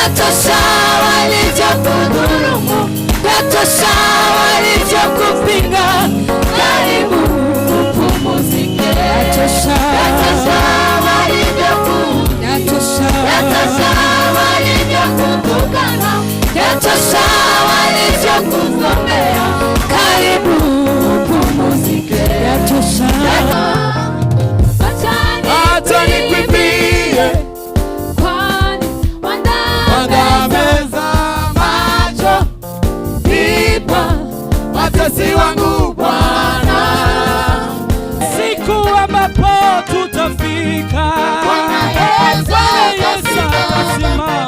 yatosha walivyokudhulumu, yatosha walivyokupinga. Karibu upumzike. Yatosha walivyokudhulumu, yatosha walivyokutukana, yatosha walivyokugomea. Karibu upumzike. Yatosha. Acha nikuimbie, kwani wandameza macho ipa watesi wangu Bwana. Siku ambapo tutafika Bwana Yesu atasimama.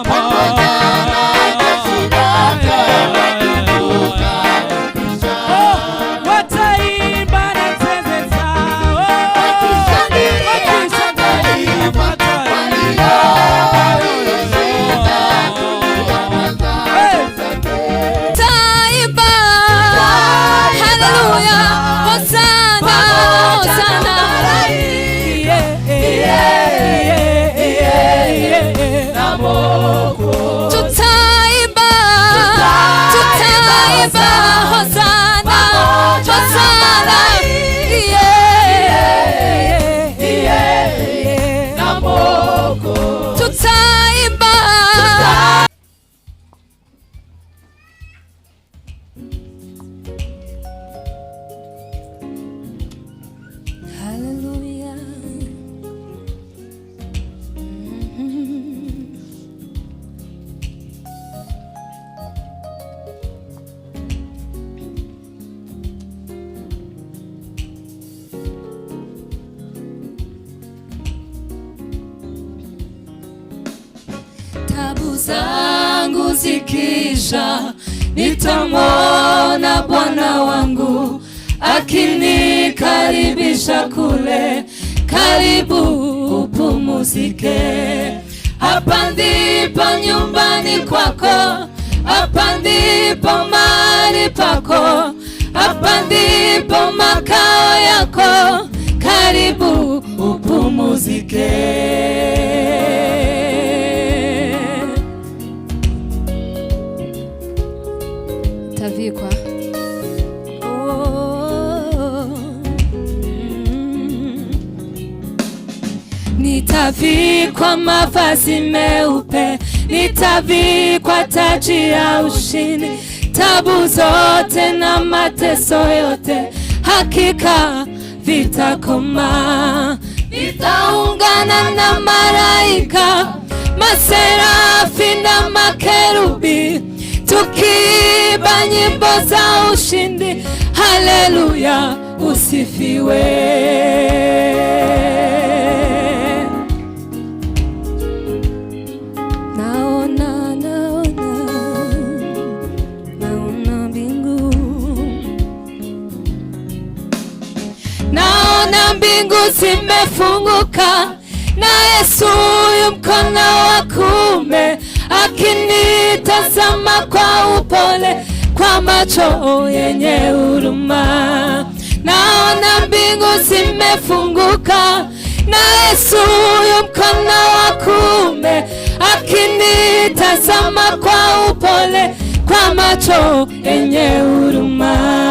Tabu zangu zikisha, nitamwona Bwana wangu akinikaribisha kule. Karibu upumzike. Hapa ndipo nyumbani kwako, hapa ndipo mahali pako, hapa ndipo makao yako. Karibu upumzike. Tavikwa nitavikwa mavazi meupe, nitavikwa taji ya ushindi. Tabu zote na mateso yote hakika vitakoma. Nitaungana na malaika, maserafi na makerubi, tukiimba nyimbo za ushindi. Haleluya, usifiwe. Naona mbingu zimefunguka, na Yesu yu mkono wa kuume akinitazama kwa upole, kwa macho yenye huruma. Naona mbingu zimefunguka, na Yesu yu mkono wa kuume akinitazama kwa upole, kwa macho yenye huruma.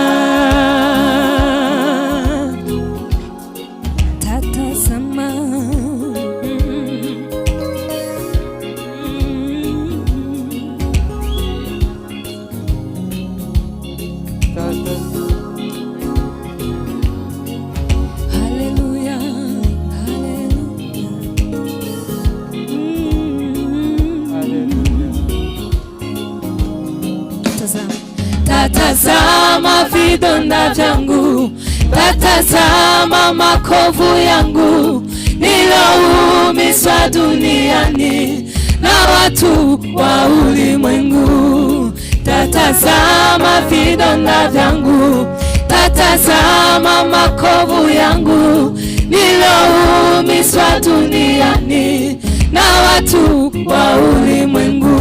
Tatazama vidonda vyangu, tatazama makovu yangu, niloumizwa duniani na watu wa ulimwengu. Tatazama vidonda vyangu, tatazama makovu yangu, niloumizwa duniani na watu wa ulimwengu.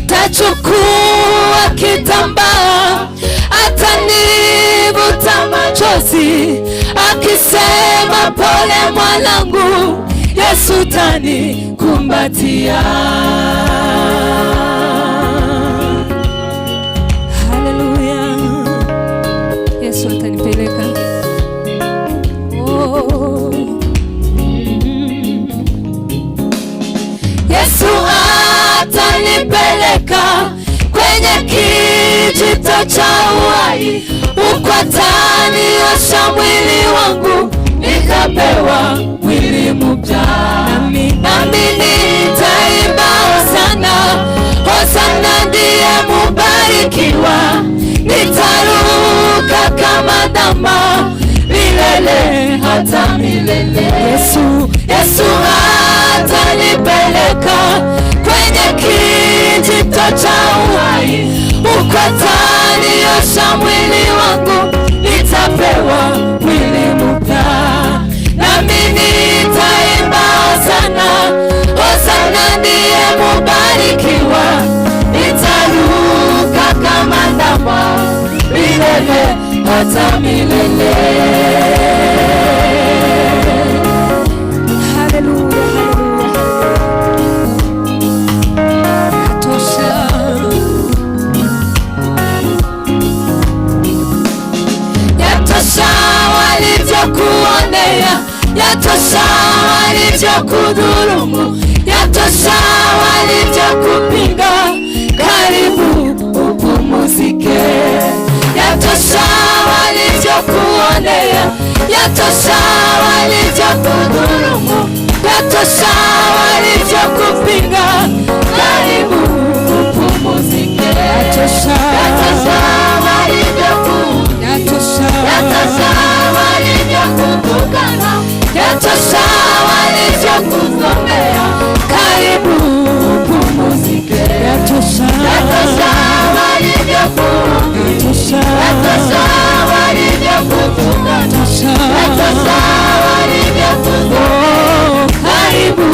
Tachukua kitambaa, atanivuta machozi, akisema pole mwanangu, Yesu tanikumbatia. Haleluya, Yesu atanipeleka. Oh. Yesu atanipeleka kwenye kijito cha uhai, huko ataniosha mwili wangu, nikapewa mwili mpya. Nami nitaimba hosana, hosana ndiye mubarikiwa. Nitaruka kama ndama milele hata milele. Yesu atanipeleka kwenye kijito cha uhai, huko ataniosha mwili wangu, nitapewa mwili mpya. Nami nitaimba hosana, hosana ndiye mubarikiwa. Nitaruka kama ndama milele hata milele. Haleluya, yatosha. Yatosha walivyokuonea, yatosha walivyokudhulumu, yatosha walivyokupinga, karibu upumzike. Yatosha walivyokuonea, yatosha walivyokudhulumu, yatosha walivyokupinga, karibu upumzike. Yatosha walivyokuudhi, yatosha walivyokutukana, yatosha walivyokuzomea, karibu upumzike. Yatosha walivyokuudhi, yatosha walivyokutukana, yatosha walivyokuzomea, karibu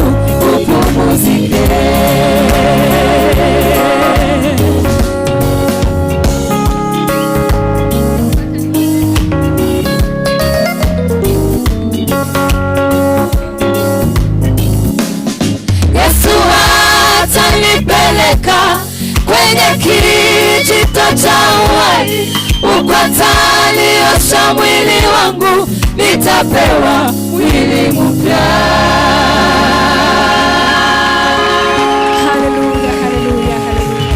upumzike. Kwenye kijito cha uhai, huko ataniosha mwili wangu, nitapewa mwili mpya. Haleluya, haleluya, haleluya.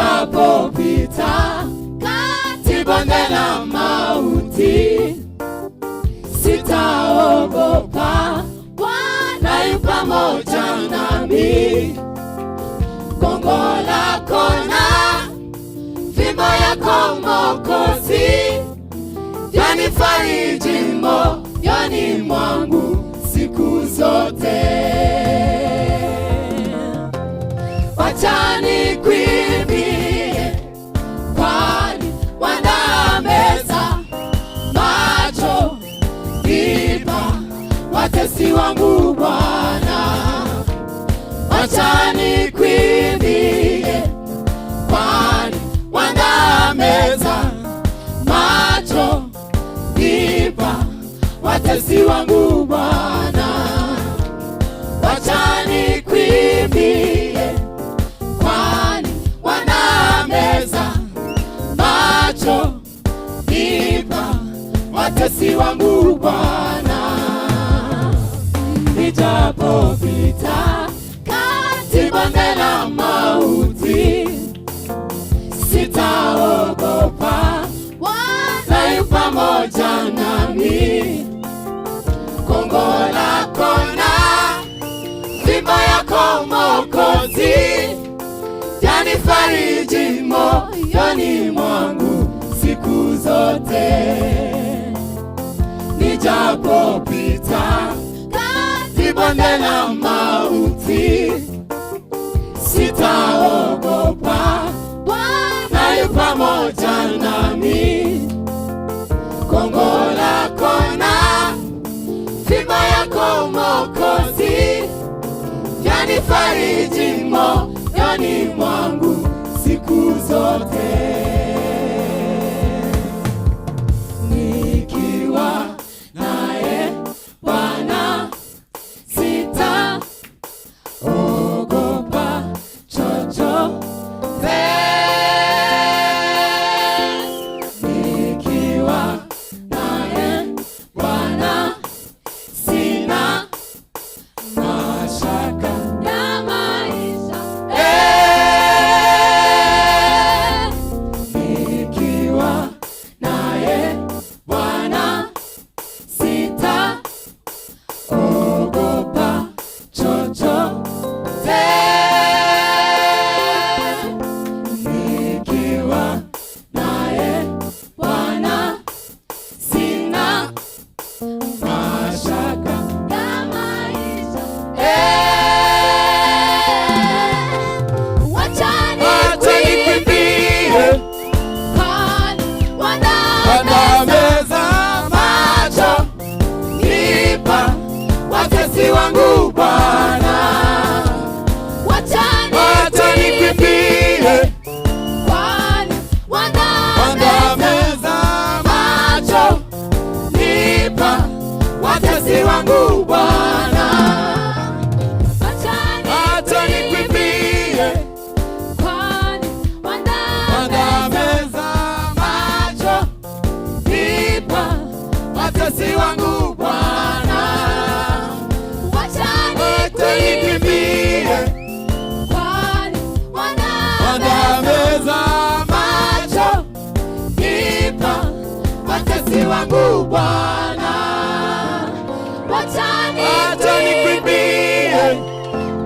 nijapopita kati bonde la mauti, sitaogopa, Bwana yu pamoja nami. Gongo lako na fimbo yako Mwokozi, vyanifariji moyoni mwangu siku zote. Wacha nikuimbie, kwani waandaa meza machoni pa watesi wangu Bwana. Wacha nikuimbie, kwani waandaa meza machoni pa watesi wangu Bwana. Wacha nikuimbie, kwani waandaa meza machoni pa watesi wangu Bwana. Nijapopita kati bonde la mauti, sitaogopa, Bwana yu pamoja nami. Gongo lako na fimbo yako Mwokozi, vyanifariji moyoni mwangu siku zote. Nijapopita kati bonde la mauti, sitaogopa, Bwana yu pamoja nami. Gongo lako na fimbo yako Mwokozi, vyanifariji moyoni mwangu siku zote. Nikiwa naye Bwana sitaogopa chochote. Nikiwa naye Bwana sina mashaka ya maisha. Nikiwa naye Bwana sitaogopa chochote. Nikiwa naye Bwana sina mashaka ya maisha. Wacha nikuimbie, kwani waandaa meza machoni pa watesi wangu Bwana. Wacha nikuimbie, kwani waandaa meza machoni pa watesi wangu Bwana. Wacha nikuimbie, kwani waandaa meza machoni pa watesi wangu Bwana. Wacha nikuimbie, kwani waandaa meza machoni pa watesi wangu Bwana. Wacha nikuimbie,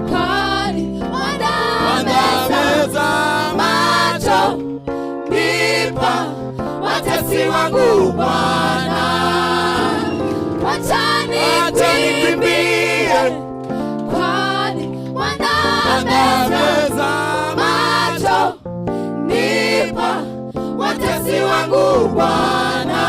kwani waandaa meza machoni pa watesi wangu Bwana. Wacha nikuimbie, kwani waandaa meza machoni pa watesi wangu Bwana.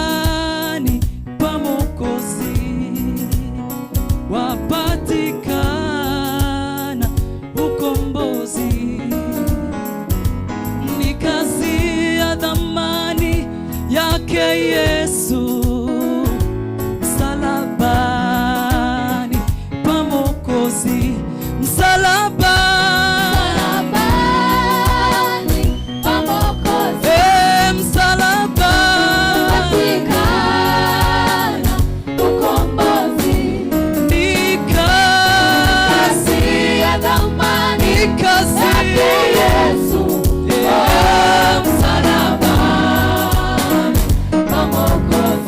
msalabani pa Mwokozi wapatikana ukombozi. Ni kazi ya thamani yake Yesu, msalabani pa Mwokozi, msalabani pa Mwokozi, msalabani patikana ukombozi. Ni kazi ya thamani yake Yesu, msalabani pa Mwokozi.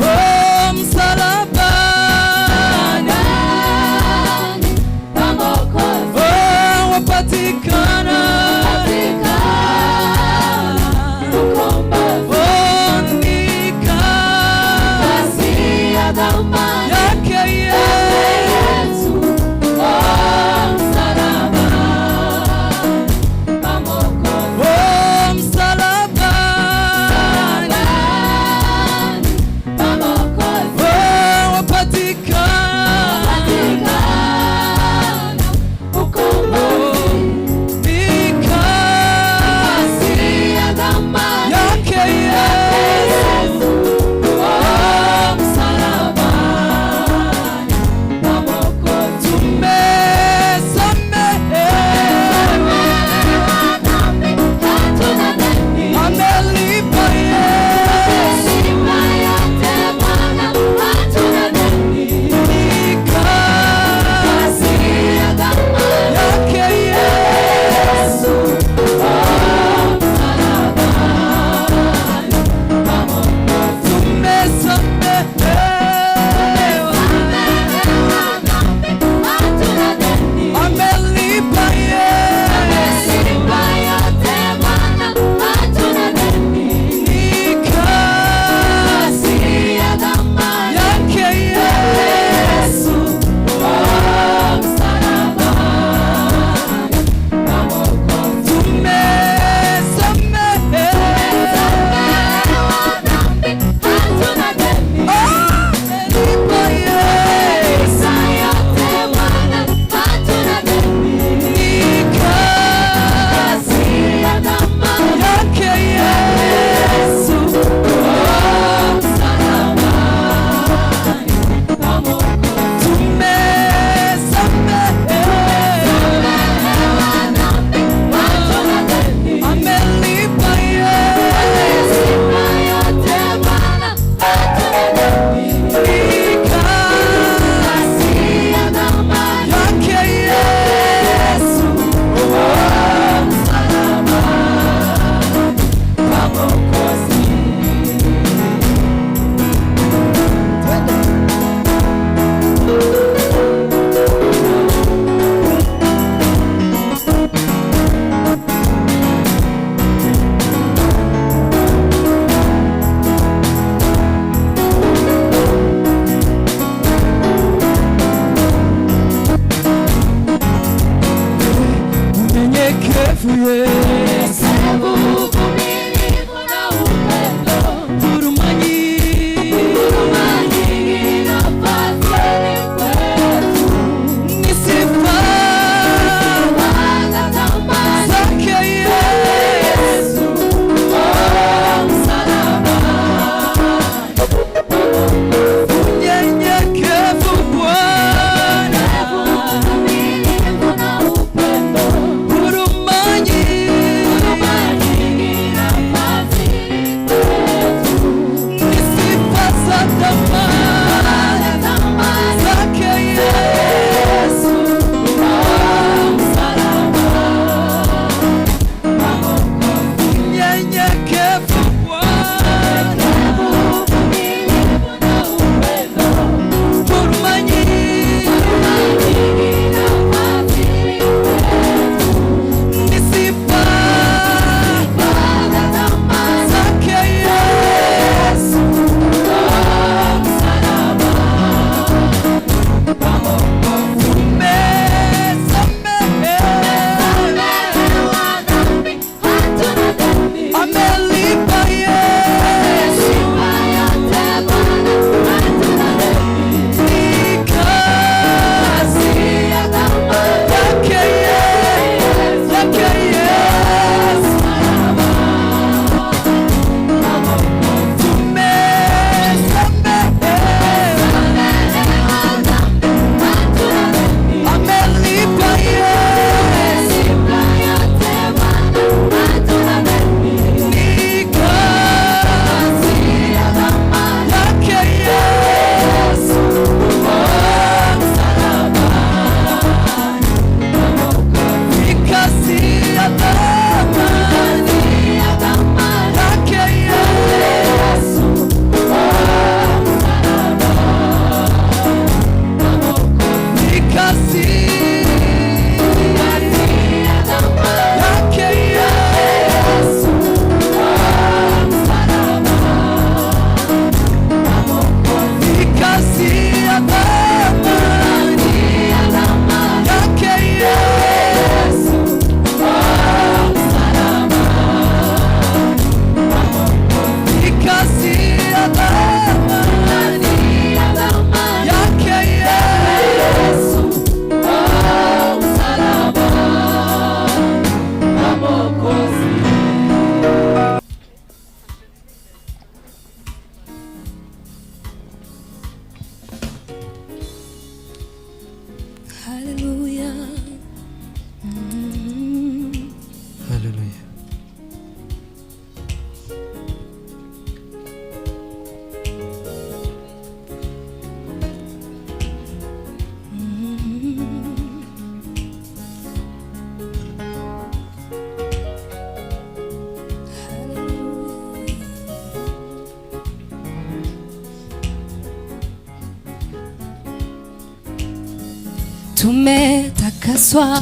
tumetakaswa na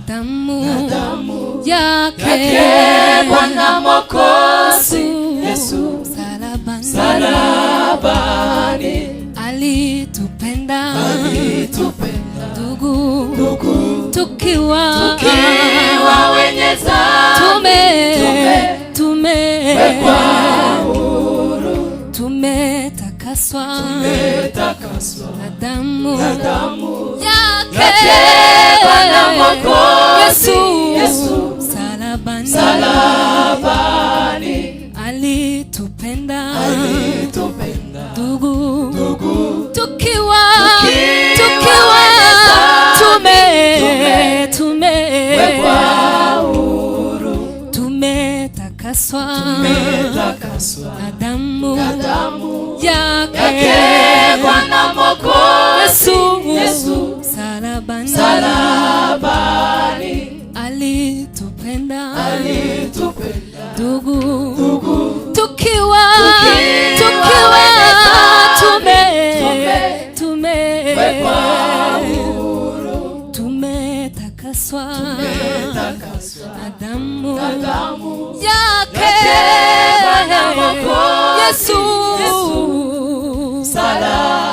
damu yake Bwana Mwokozi Yesu msalabani alitupenda ndugu, tukiwa wenye dhambi tumewekwa huru, tumetakaswa na damu yake Bwana Mwokozi Yesu msalabani alitupenda ndugu, tukiwa tumewekwa huru, tumetakaswa na damu yake Bwana Mwokozi Yesu msalabani alitupenda ndugu, tukiwa tumewekwa huru, tumetakaswa na damu yake Yesu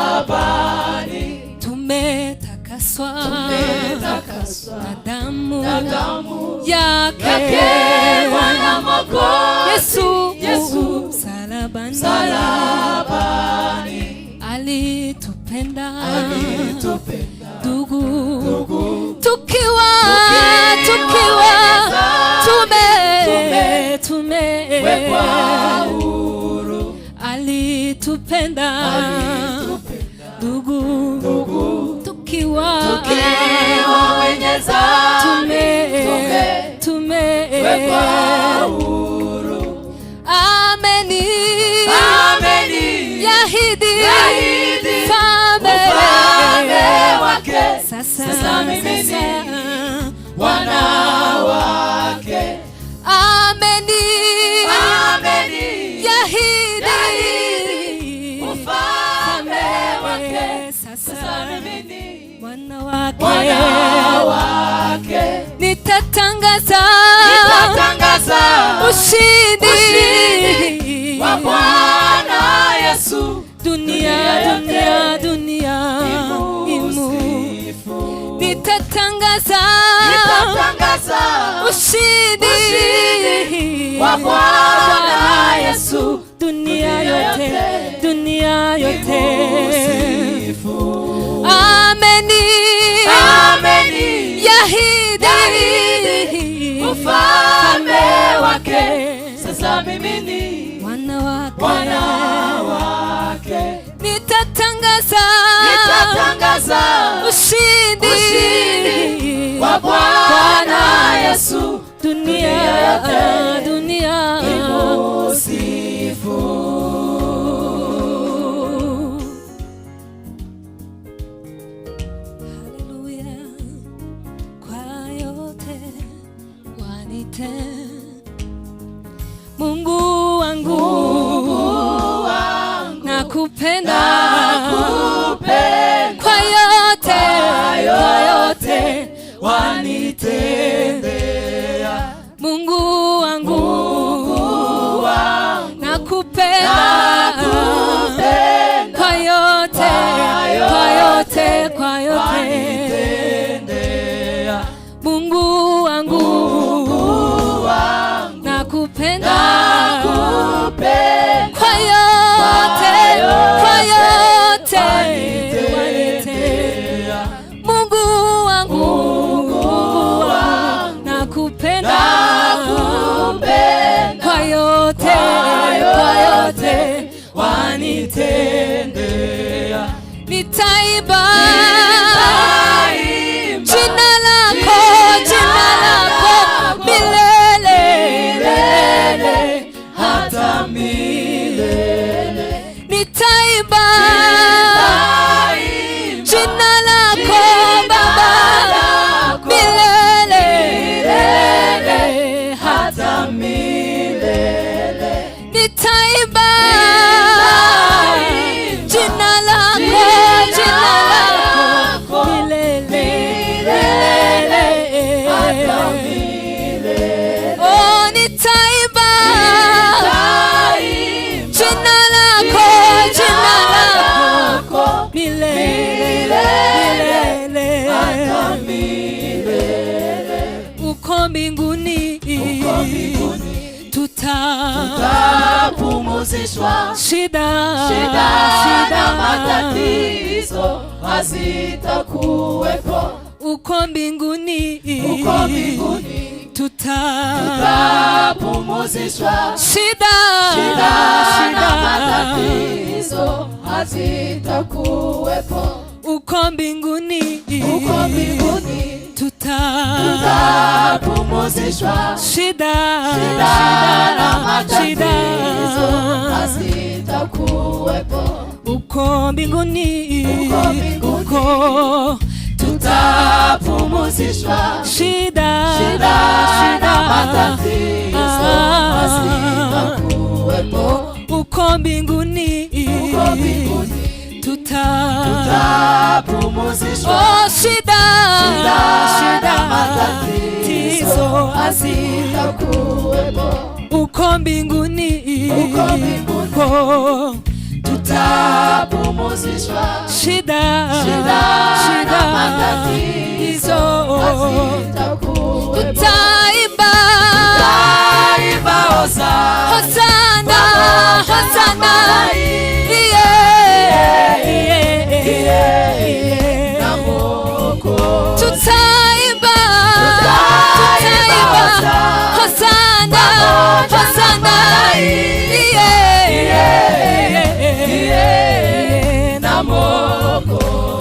msalabani, tumetakaswa na damu yake Bwana Mwokozi Yesu msalabani alitupenda ndugu, tukiwa tumewekwa huru, alitupenda ndugu, tukiwa wenye dhambi tumewekwa huru. Ameni yahidi ufalme wake sasa mimi ni wana wake. Ameni yahidi ufalme wake sasa mimi ni wana wake. Nitatangaza ushindi wa Bwana Yesu, dunia imusifu. Nitatangaza ushindi wa Bwana Yesu, dunia yote imusifu. Ameni yahidi ufalme wake sasa mimi ni wana wake. Nitatangaza ushindi wa Bwana Yesu, dunia imusifu. Haleluya, kwa yote wanite Mungu wangu nakupenda kwa yote wanitendea. Mungu wangu nakupenda kwa yote wanitendea. Mungu wangu nakupenda kwa yote wanitendea. Mungu wangu nakupenda kwa yote wanitendea. nitaiba jina lako milele hata milele. nitaiba jina lako Baba milele hata milele. nitaiba jina lako zitapumuzishwa, shida na matatizo hazitakuwepo. Uko mbinguni tutapumuzishwa, shida na matatizo hazitakuwepo. Uko mbinguni tutapumuzishwa, shida na matatizo hazitakuwepo. Uko mbinguni tutapumuzishwa, shida na matatizo hazitakuwepo. Uko mbinguni tutapumuzishwa, shida na matatizo hazitakuwepo. Uko mbinguni tutapumuzishwa, shida na matatizo hazitakuwepo. Tutaimba Hosana, Hosana, tutaimba Hosana, Hosana,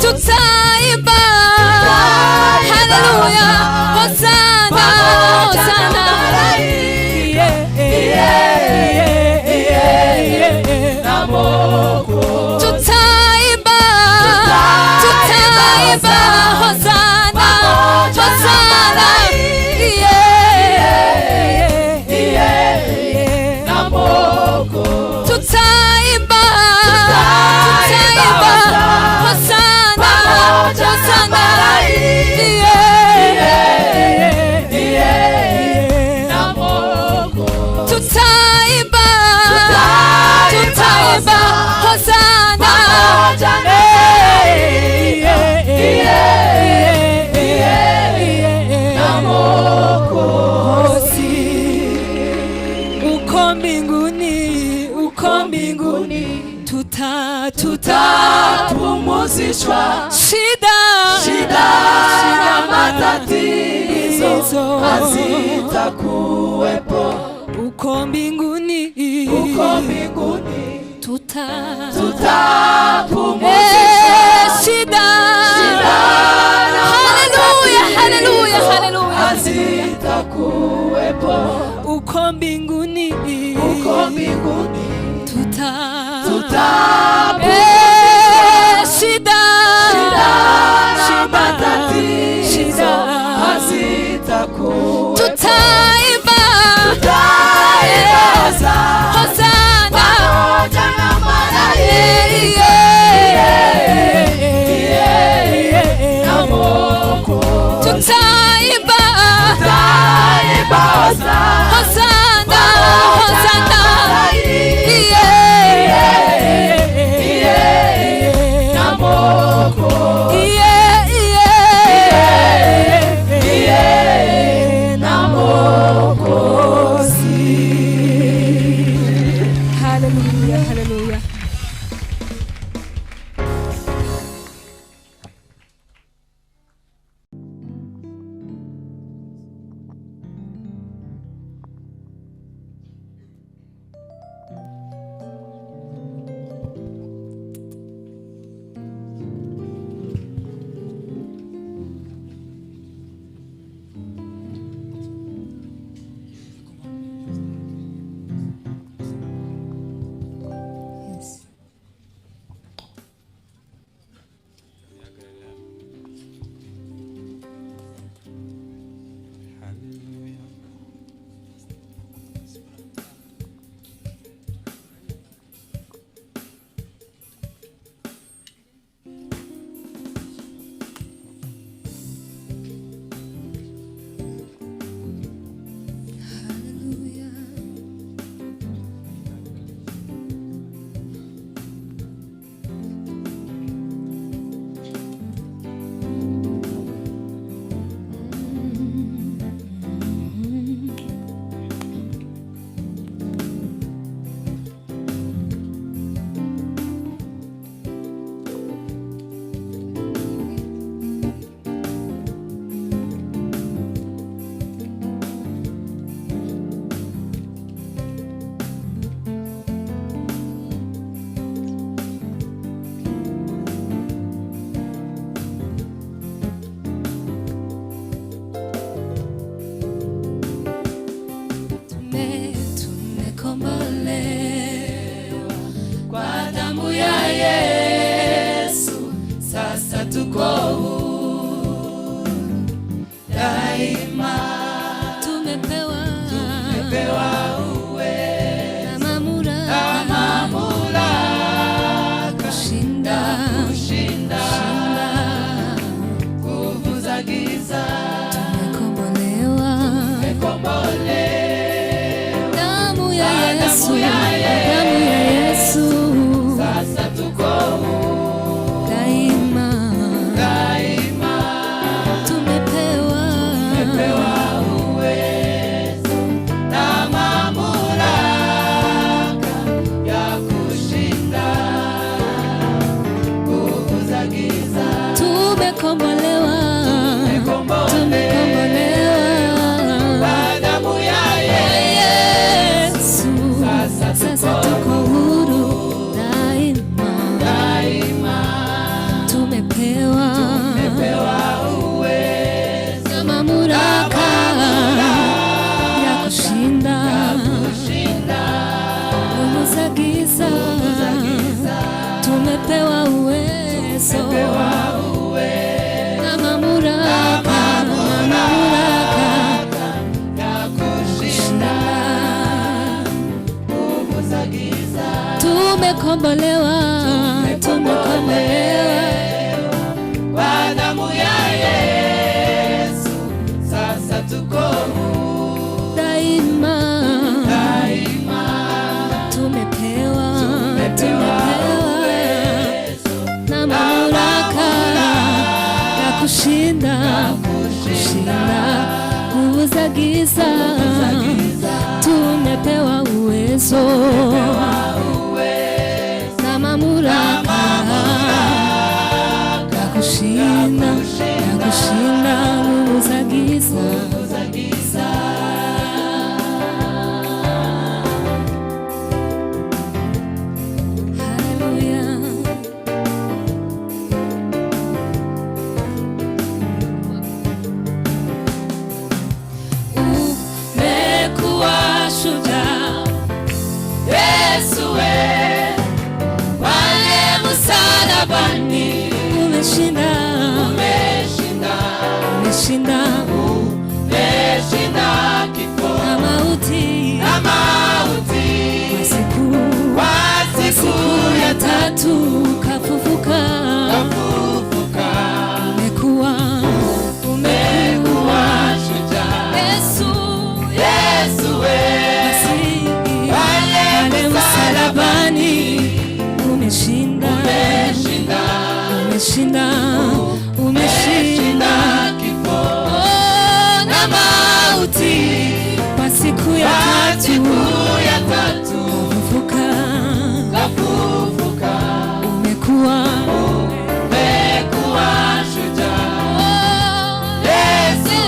tutaimba haleluya Hosana, Hosana, tutaimba Hosana, Hosana, tutaimba Hosana, Hosana, tutaimba Hosana, uko mbinguni tutapumuzishwa, shida na matatizo hazitakuwepo. Uko mbinguni tutapumuzishwa, shida haleluya hazitakuwepo. Uko mbinguni tutapumuzishwa, shida na matatizo hazitakuwepo. Tutaimba Hosana pamoja na malaika na Mwokozi. Tutaimba Hosana, Hosana, tumekombolewa kwa damu ya Yesu, sasa tuko huru daima. Tumepewa uwezo na mamlaka kushinda nguvu za giza. Tumekombolewa damu ya Yesu, sasa tuko huru daima. Tumepewa uwezo na mamlaka ya kushinda nguvu za giza. Tumekombolewa kwa damu ya Yesu, sasa tuko huru daima. Tumepewa uwezo na mamlaka ya kushinda nguvu za giza. Tumepewa uwezo na mamlaka ya kushinda nguvu za giza. Tumekombolewa kwa damu ya Yesu, sasa tuko huru daima. Tumepewa uwezo na mamlaka ya kushinda nguvu za giza. Tumepewa uwezo na mamlaka ya kushinda nguvu za giza. Haleluya. Umekuwa shujaa Yesu, pale msalabani umeshinda kifo na mauti. Kwa siku ya tatu kafufuka. Umekuwa shujaa Yesu, pale msalabani umeshinda kifo na mauti. Kwa siku ya tatu kafufuka. Umekuwa shujaa Yesu,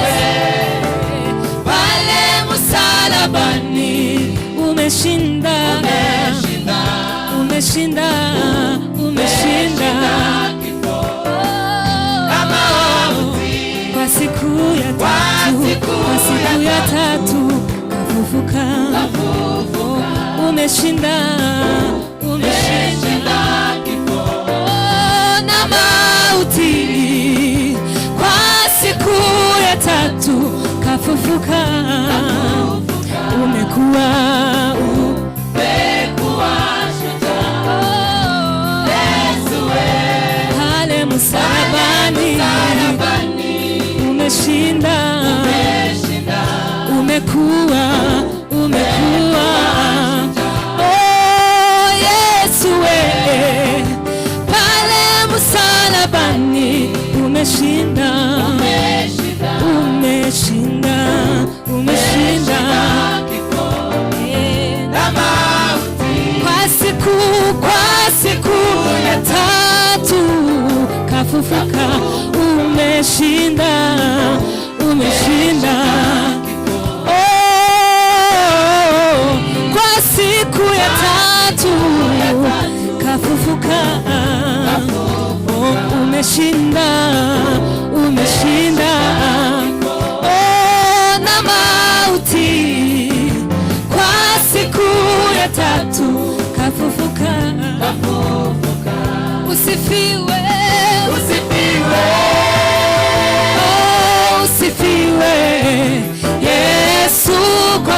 pale msalabani umeshinda kifo na mauti. Kwa siku ya tatu kafufuka. Umeshinda kifo na mauti. Kwa siku ya tatu kafufuka. Umekuwa shujaa Yesu, pale msalabani umeshinda. Umekuwa Yesu, pale msalabani umeshinda kifo na mauti. Kwa siku ya tatu kafufuka. Umeshinda kwa siku ya tatu kafufuka. Umeshinda na mauti. Kwa siku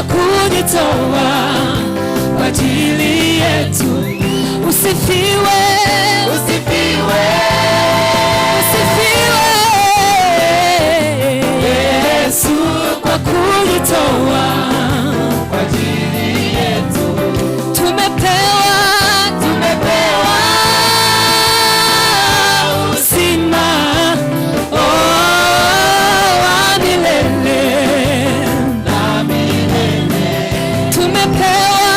kujitoa kwa ajili yetu. Usifiwe, usifiwe, usifiwe Yesu kwa kujitoa kwa ajili yetu. tumepewa uzima wa milele Na milele tumepewa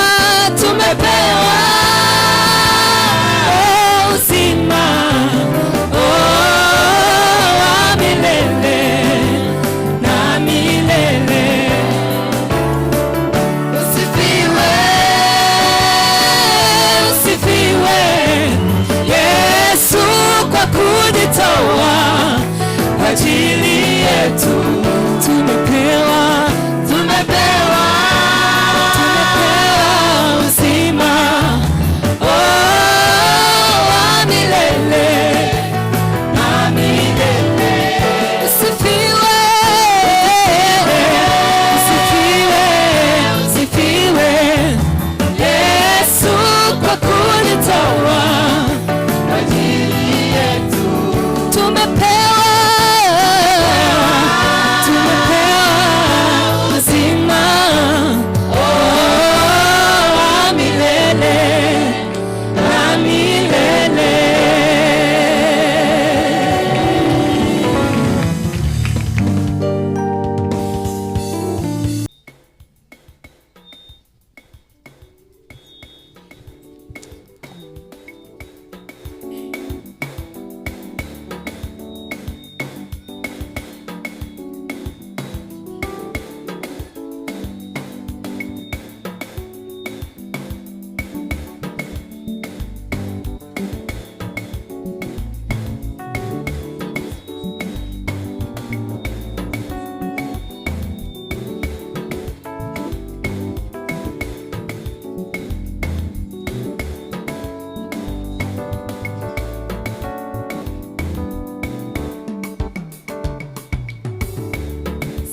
uzima wa milele na milele. usifiwe, Usifiwe Yesu kwa kujitoa kwa ajili yetu. Tumepewa uzima wa milele na milele. Usifiwe, usifiwe Yesu kwa kujitoa Kwa ajili yetu. tumepewa uzima wa milele na milele.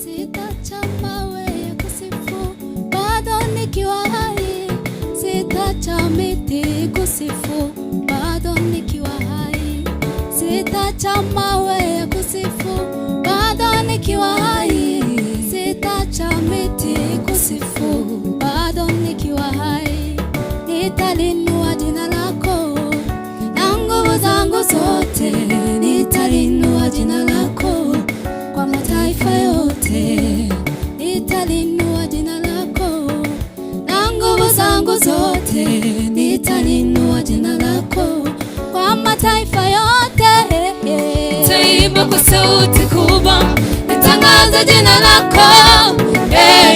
Sitacha mawe ya kusifu bado nikiwa hai, sitacha miti kusifu bado nikiwa hai, sitacha mawe ya kusifu bado nikiwa hai, sitacha miti kusifu bado nikiwa hai. Nitalinua jina lako na nguvu zangu zote, nitalinua jina lako kwa mataifa yote, nitalinua jina lako na nguvu zangu zote, nitalinua jina lako kwa mataifa yote. Taimba kwa sauti kubwa, nitangaza jina lako,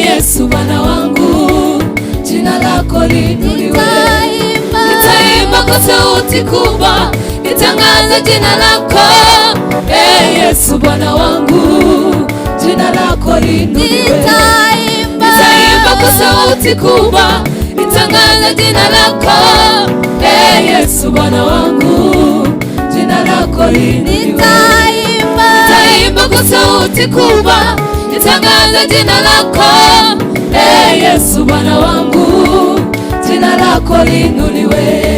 Yesu Bwana wangu, jina lako liinuliwe. Nitaimba kwa sauti kubwa, nitangaza jina lako, Yesu Bwana wangu, jina lako liinuliwe. Nitaimba kwa sauti kubwa, nitangaza jina lako, Yesu Bwana wangu, jina lako liinuliwe. Nitaimba kwa sauti kubwa, nitangaza jina lako, Yesu Bwana wangu, jina lako liinuliwe.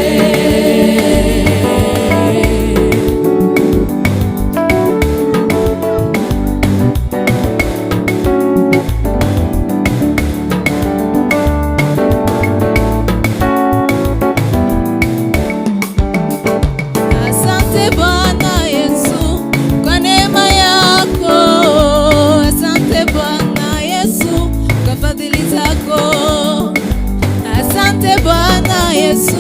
Asante Bwana Yesu kwa neema yako, asante Bwana Yesu kwa fadhili zako, asante Bwana Yesu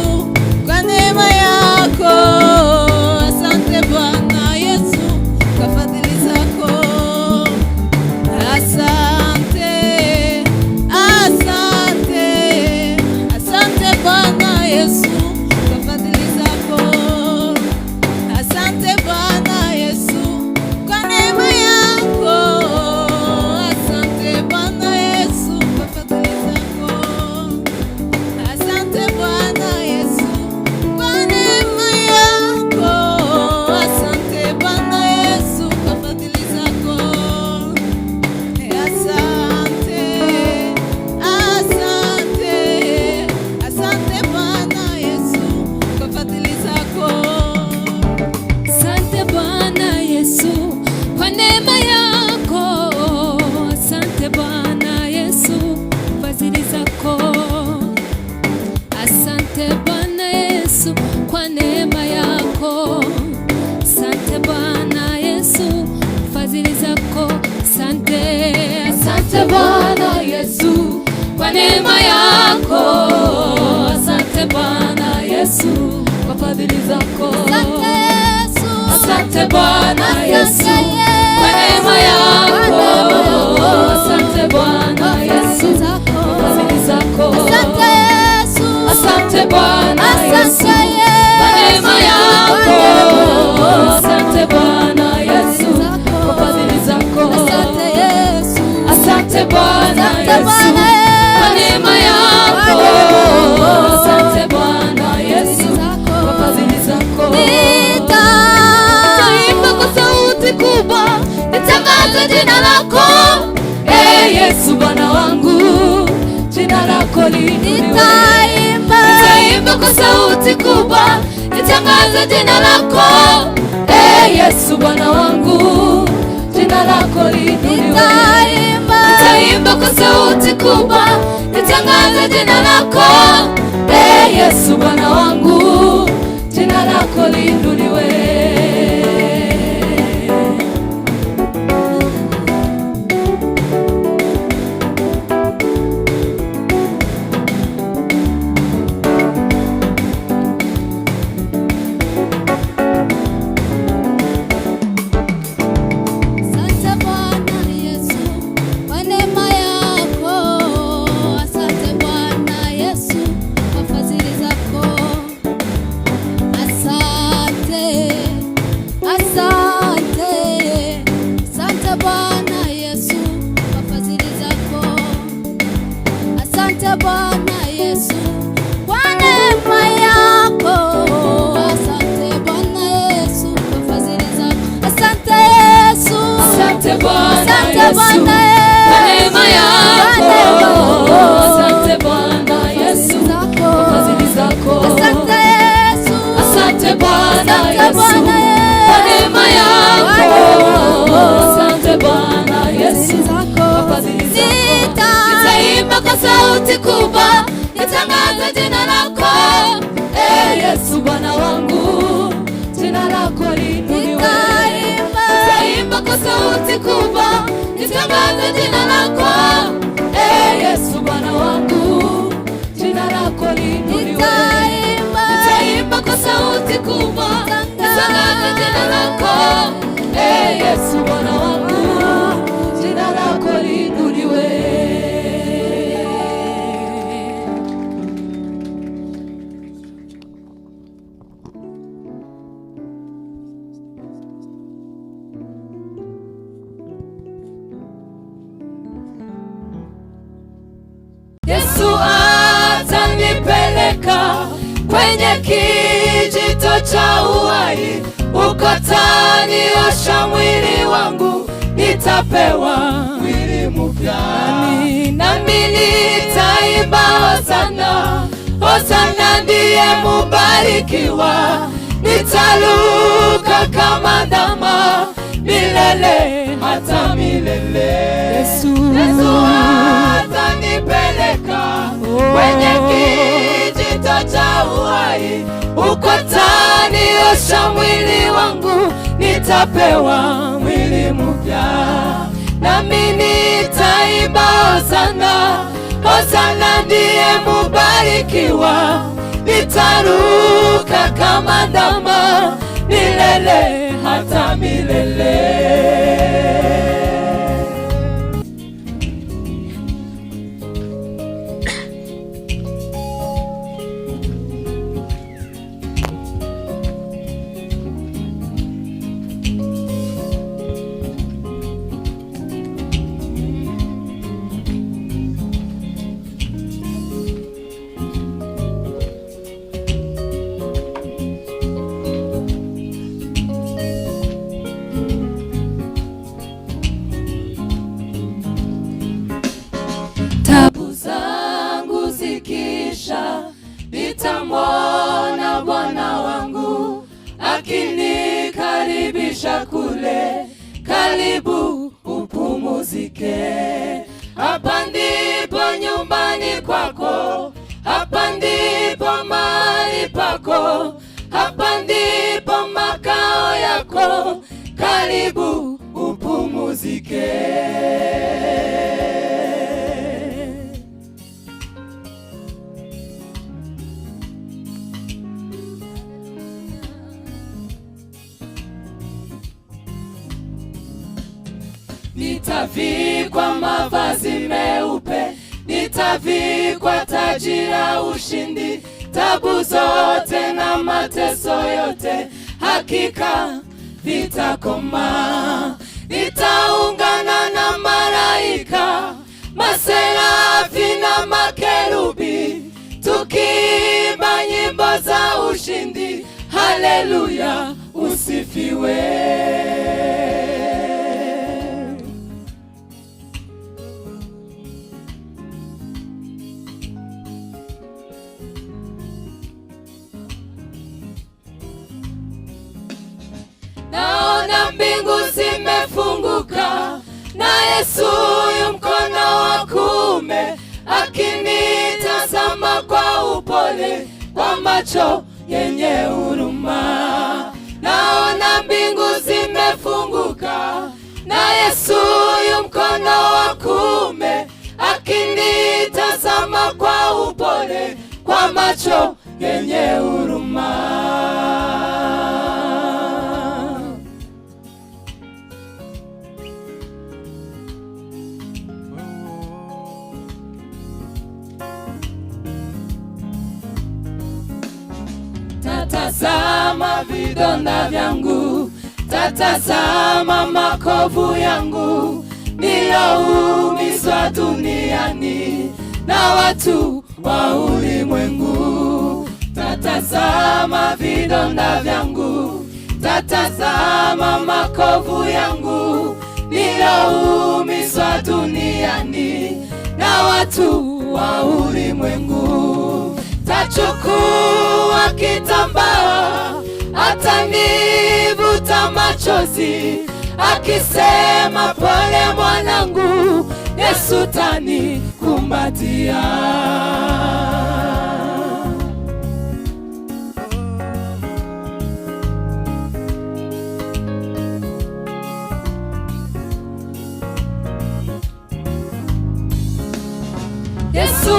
Asante Bwana Yesu kwa neema yako. Asante Bwana Yesu fadhili zako. Asante Bwana Yesu kwa neema yako. Asante Bwana Yesu kwa fadhili zako. Asante Bwana Yesu kwa neema yako. Asante Bwana Yesu kwa fadhili zako. Asante Bwana Yesu kwa neema yako. Asante Bwana Yesu kwa fadhili zako. Asante Bwana Yesu kwa neema yako. Asante Bwana Yesu kwa fadhili zako. Nitaimba kwa sauti kubwa, nitangaze jina lako. Yesu Bwana wangu, jina lako liinuliwe. Nitaimba kwa sauti kubwa, nitangaze jina lako. Yesu Bwana wangu, jina lako liinuliwe. Nitaimba kwa sauti kubwa, nitangaze jina lako. Yesu Bwana wangu, jina lako liinuliwe. Sauti kubwa nitangaze jina lako. Yesu Bwana wangu, jina lako liinuliwe. Nitaimba kwa sauti kubwa nitangaze jina lako. Yesu Bwana wangu, jina lako liinuliwe. Nitaimba kwa sauti kubwa nitangaze jina lako. Yesu Bwana wangu, jina lako liinuliwe. Yesu atanipeleka kwenye kijito cha uhai, uko ataniosha mwili wangu, nitapewa mwili mpya. Nami nitaimba hosana, hosana ndiye mubarikiwa. Nitaruka kama ndama milele hata milele. Yesu atanipeleka kwenye kijito cha uhai, uko ataniosha mwili wangu, nitapewa mwili mpya. Nami nitaimba hosana, hosana ndiye mubarikiwa. Nitaruka kama ndama milele hata milele. Tabu zangu zikisha, nitamwona Bwana wangu akinikaribisha kule karibu upumuzike. Hapa ndipo nyumbani kwako, hapa ndipo karibu upumuzike. Nitavikwa mavazi meupe, nitavikwa taji la ushindi. Tabu zote na mateso yote hakika vitakoma. Nitaungana na malaika, maserafi na makerubi, tukiimba nyimbo za ushindi. Haleluya, usifiwe. Naona mbingu zimefunguka, na Yesu yu mkono wa kuume, akinitazama kwa upole, kwa macho yenye huruma. Naona mbingu zimefunguka, na Yesu yu mkono wa kuume, akinitazama kwa upole, kwa macho yenye huruma. Tatazama vidonda vyangu, tatazama makovu yangu, niloumizwa duniani na watu wa ulimwengu. Tatazama vidonda vyangu, tatazama makovu yangu, niloumizwa duniani na watu wa ulimwengu. Tachukua kitambaa, atanivuta machozi, akisema pole mwanangu, Yesu tanikumbatia. Yesu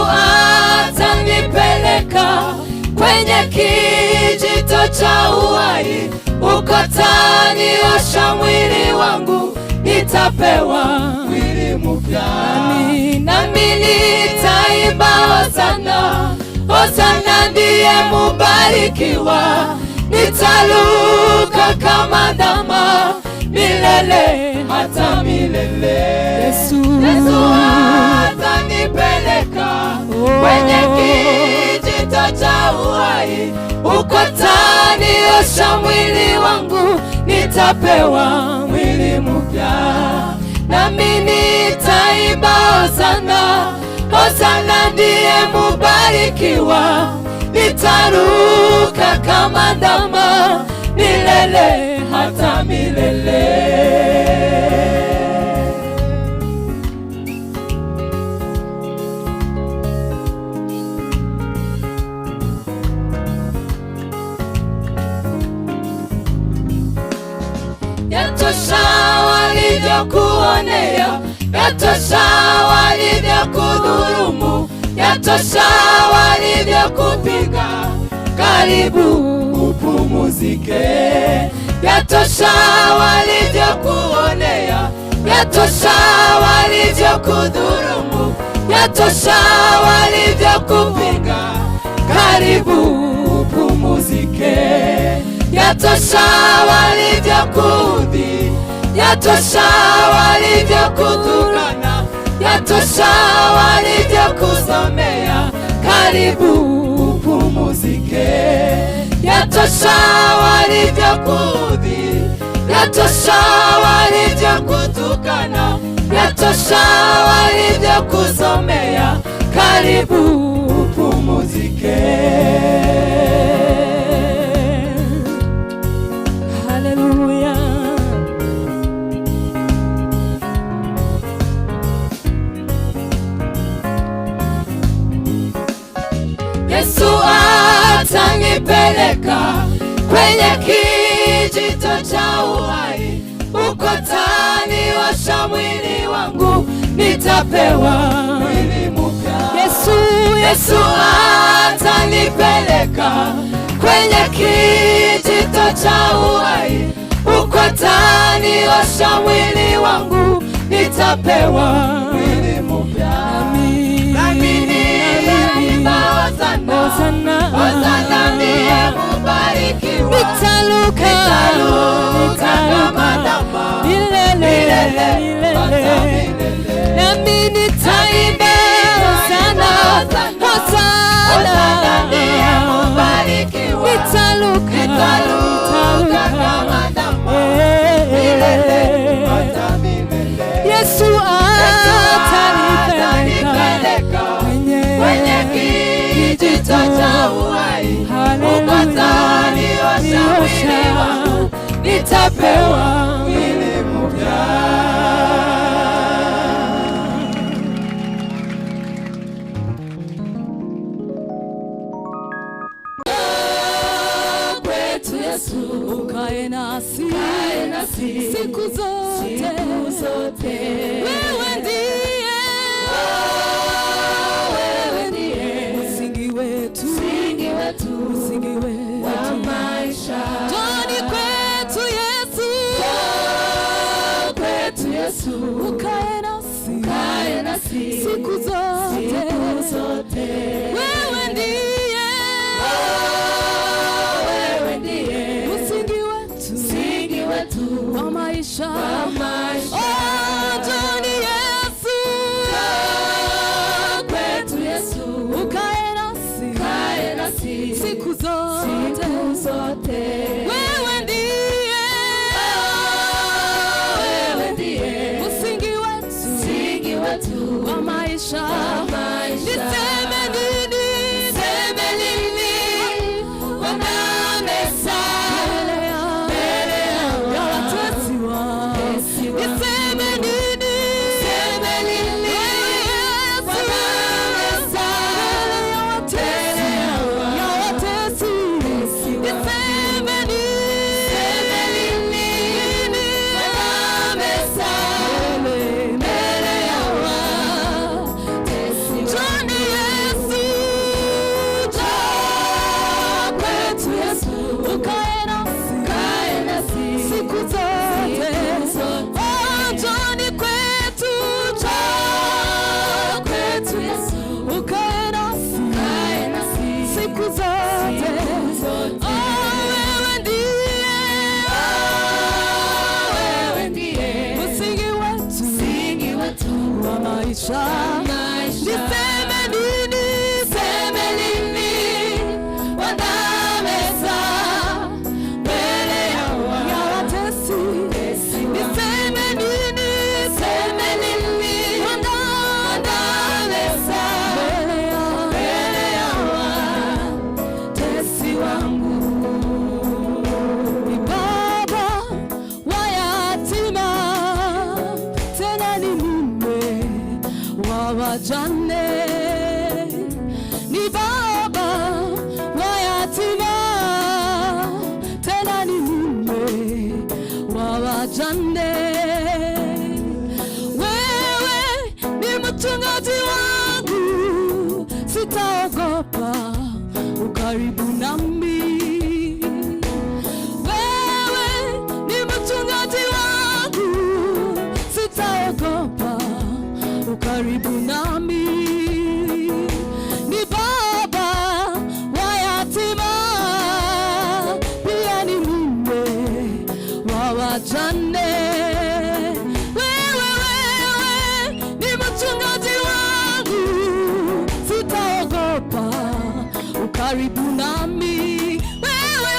atanipeleka kwenye kijito cha uhai, uko taniosha mwili wangu, nitapewa mwili mpya. Nami nitaimba hosana, hosana ndiye mubarikiwa, nitaruka kama ndama milele hata milele. Yesu atanipeleka kwenye kijito cha uhai, uko taniosha mwili wangu, nitapewa mwili mpya. Nami nitaimba hosana, hosana ndiye mubarikiwa, nitaruka kama ndama milele hata milele. Yatosha walivyokuonea, yatosha walivyokudhulumu, yatosha walivyokupiga, karibu upumuzike. Yatosha walivyokuonea, yatosha walivyokudhulumu, yatosha walivyokupiga, karibu upumuzike. Yatosha walivyokuudhi, yatosha walivyokutukana, yatosha walivyokuzomea, karibu upumuzike. Yatosha walivyokuudhi, yatosha walivyokutukana, yatosha walivyokuzomea, karibu upumuzike. Haleluya. Yesu atanipeleka kwenye kijito cha uhai, uko ukutani washa mwili wangu, nitapewa mwili mpya. Yesu atanipeleka kwenye kijito cha uhai, ukutani washa mwili wangu, nitapewa mwili mpya. Hosana ndiye mbarikiwa, nitaluka kama ndama milele hata milele. Nami nitaimba hosana, hosana ndiye mbarikiwa, nitaluka kama ndama milele hata milele. Yesu atanipeleka kwenye kijito cha uhai, ukutani washa mwili wangu, nitapewa mwili mpya. Kwetu Yesu, ukae nasi siku zote. Wewe ndiye msingi wetu wa maisha. Njoni kwetu Yesu, ukae nasi siku zote. Wewe ndiye msingi wetu wa maisha. Njoni Yesu, ukae nasi siku zote. Wewe ndiye msingi wetu wa maisha. Niseme nini wanamesa mbele ya watesi wao? Niseme nini wanamesa mbele ya watesi? Niseme nini wanamesa mbele ya watesi? Njoni Yesu, ukae nasi siku zote. Njoni kwetu Yesu, ukae nasi siku zote. Wewe ndiye msingi wetu wa maisha. Niseme nini wanamesa mbele ya watesi? Niseme nini wanamesa mbele ya watesi wangu? Ni baba wa yatima, tena ni mume wa wajane. Ni baba wa yatima, tena ni mume wa wajane. Wewe ni mchungaji wangu, sitaogopa, ukaribu nami. Wewe ni mchungaji wangu, sitaogopa, ukaribu nami. Ni baba wa yatima, pia ni mume wa wajane. Wewe ni mchungaji wangu, sitaogopa, ukaribu nami. Wewe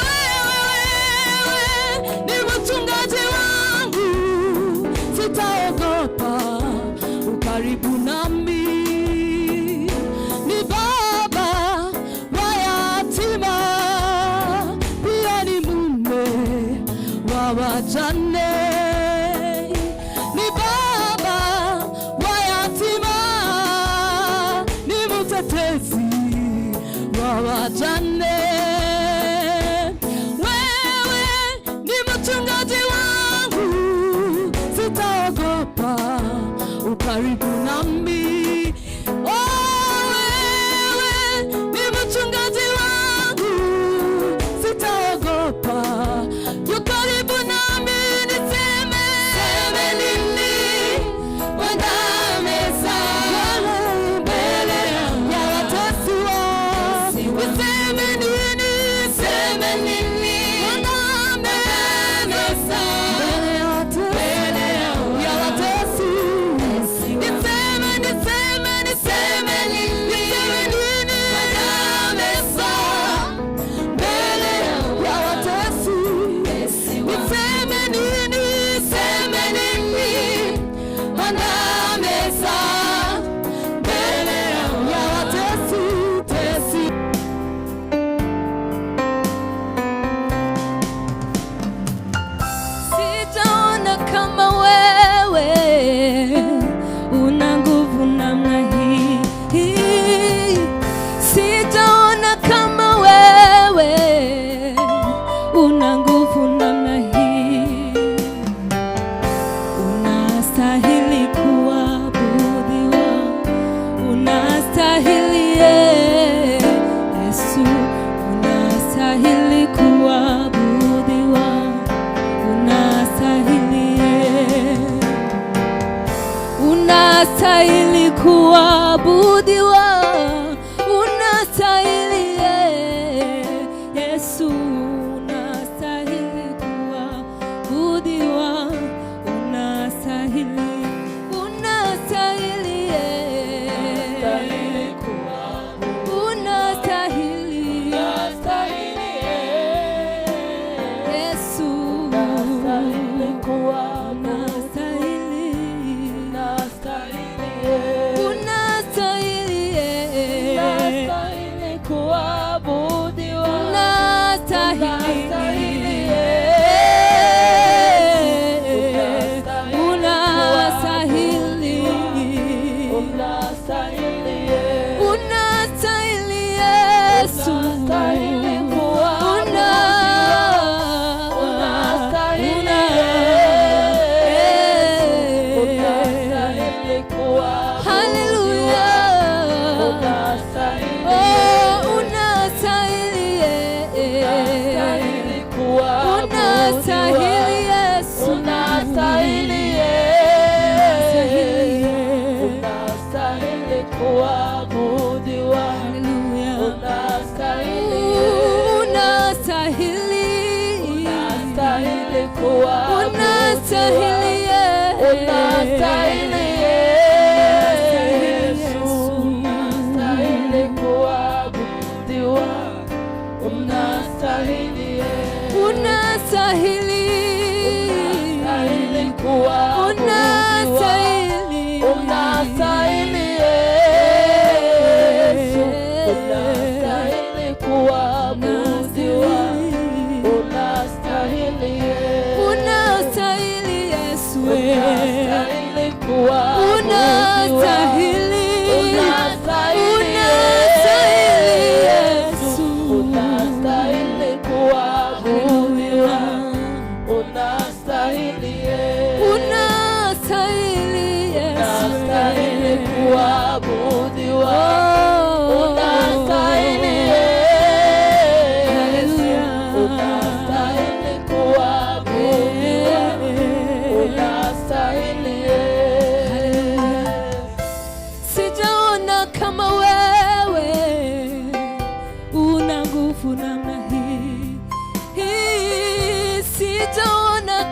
ni mchungaji wangu, sitaogopa, ukaribu nami. Ni baba wa yatima, pia ni mume wa wajane. Ni baba wa yatima, ni mtetezi wa wajane. Wewe ni mchungaji wangu, unastahili kuabudiwa, unastahili, unastahili kuabudiwa, unastahili Yesu, unastahili kuabudiwa, unastahili, unastahili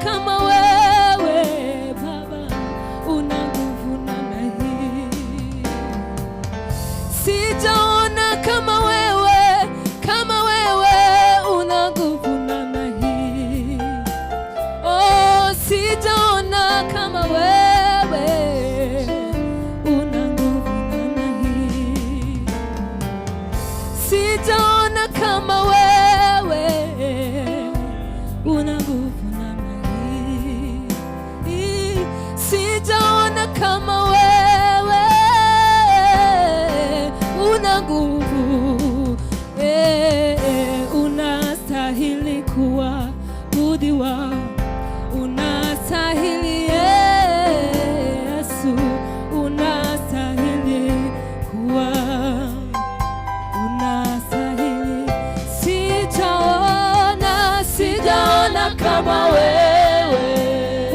kama wewe, sijaona kama wewe,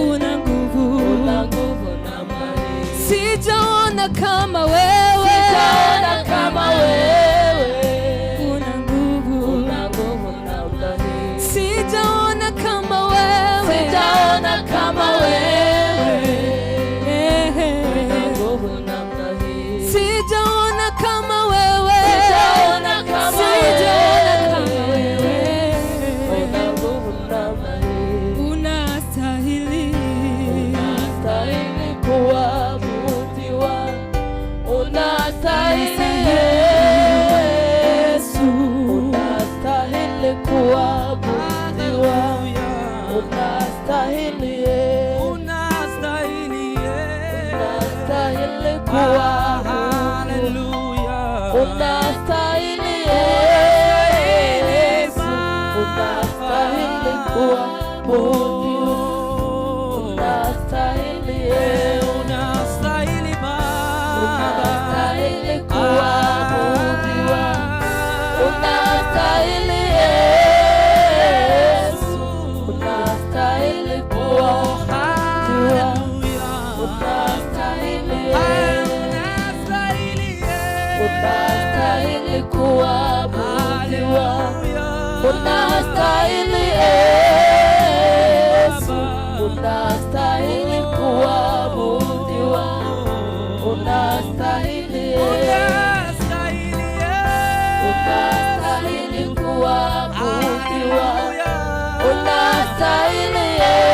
una nguvu, una nguvu namna hii. sijaona kama wewe, Sijaona kama wewe, una nguvu namna hii. sijaona kama wewe, Sijaona kama wewe, una nguvu namna hii. unastahili, Unastahili kuabudiwa, unastahili Yesu, unastahili kuabudiwa, unastahili Yesu, unastahili kuabudiwa, unastahili Yesu, unastahili kuabudiwa, unastahili Yesu, unastahili kuabudiwa, unastahili Yesu. unastahili Yesu, unastahili kuabudiwa, unastahili unastahili kuabudiwa, unastahili Yesu,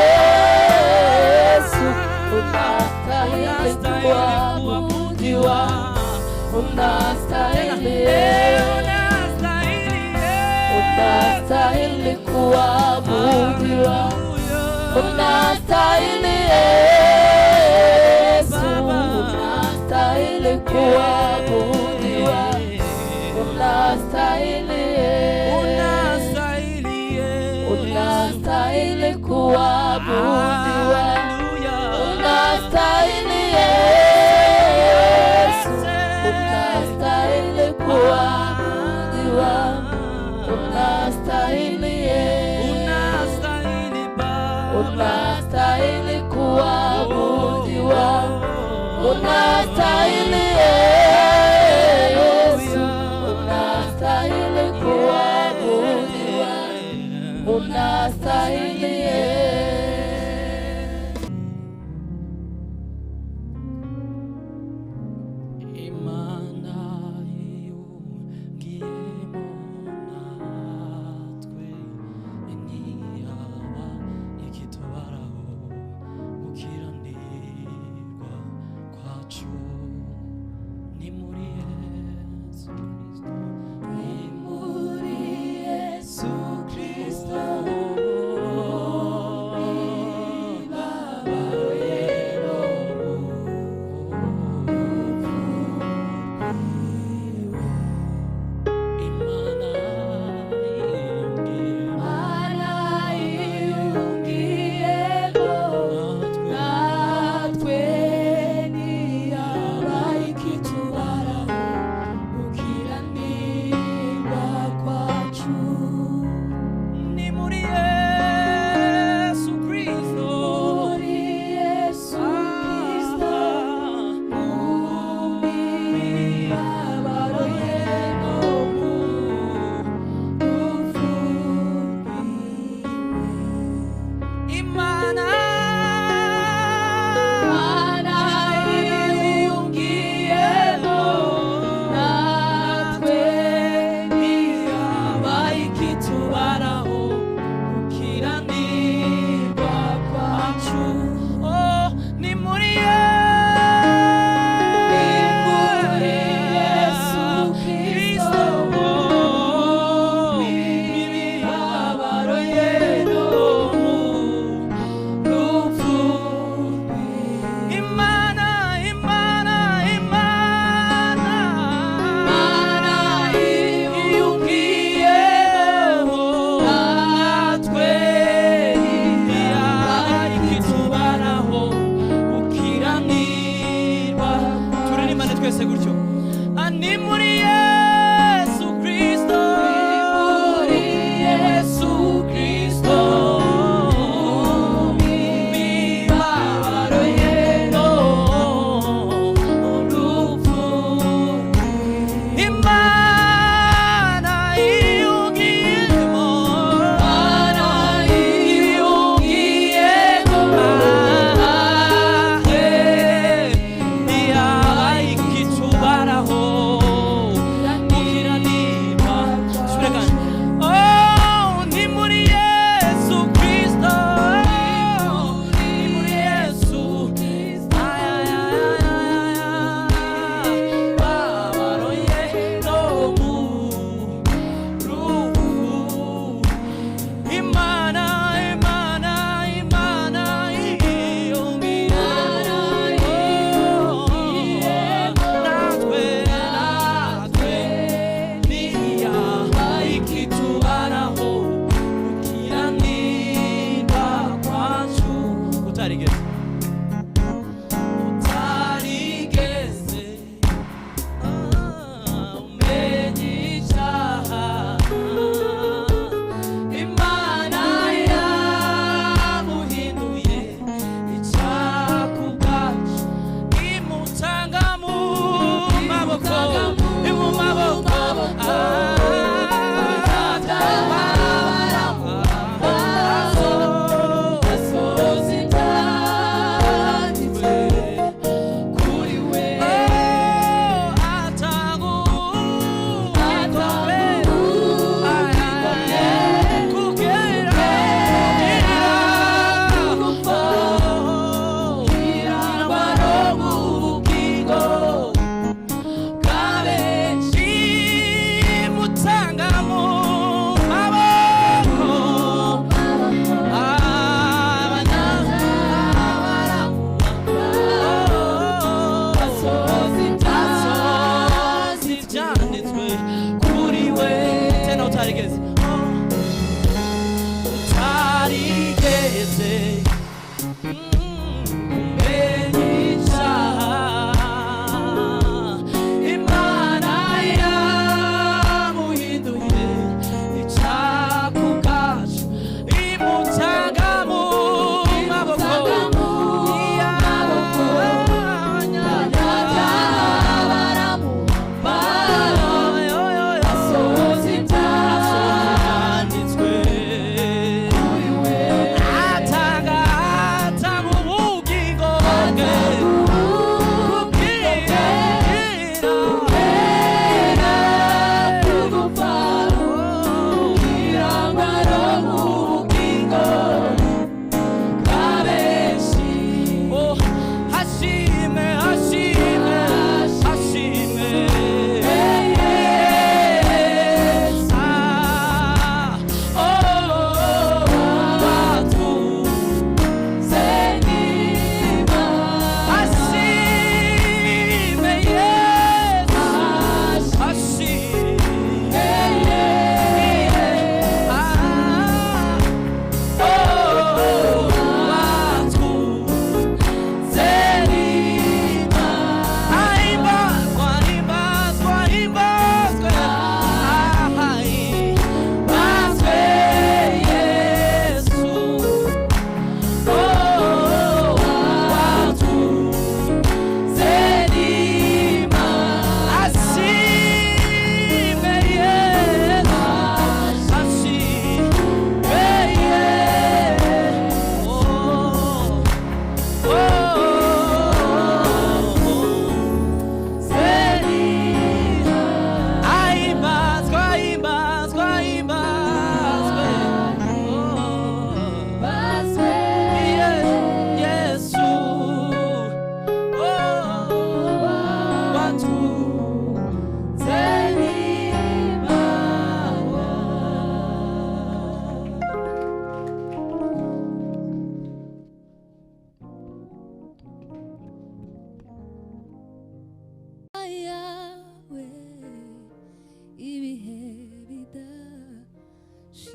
unastahili kuabudiwa, unastahili unastahili kuabudiwa, unastahili Yesu, unastahili kuabudiwa, unastahili unastahili kuabudiwa, unastahili Yesu, unastahili kuabudiwa, unastahili unastahili kuabudiwa, unastahili Yesu, unastahili kuabudiwa, unastahili Yesu Kristo.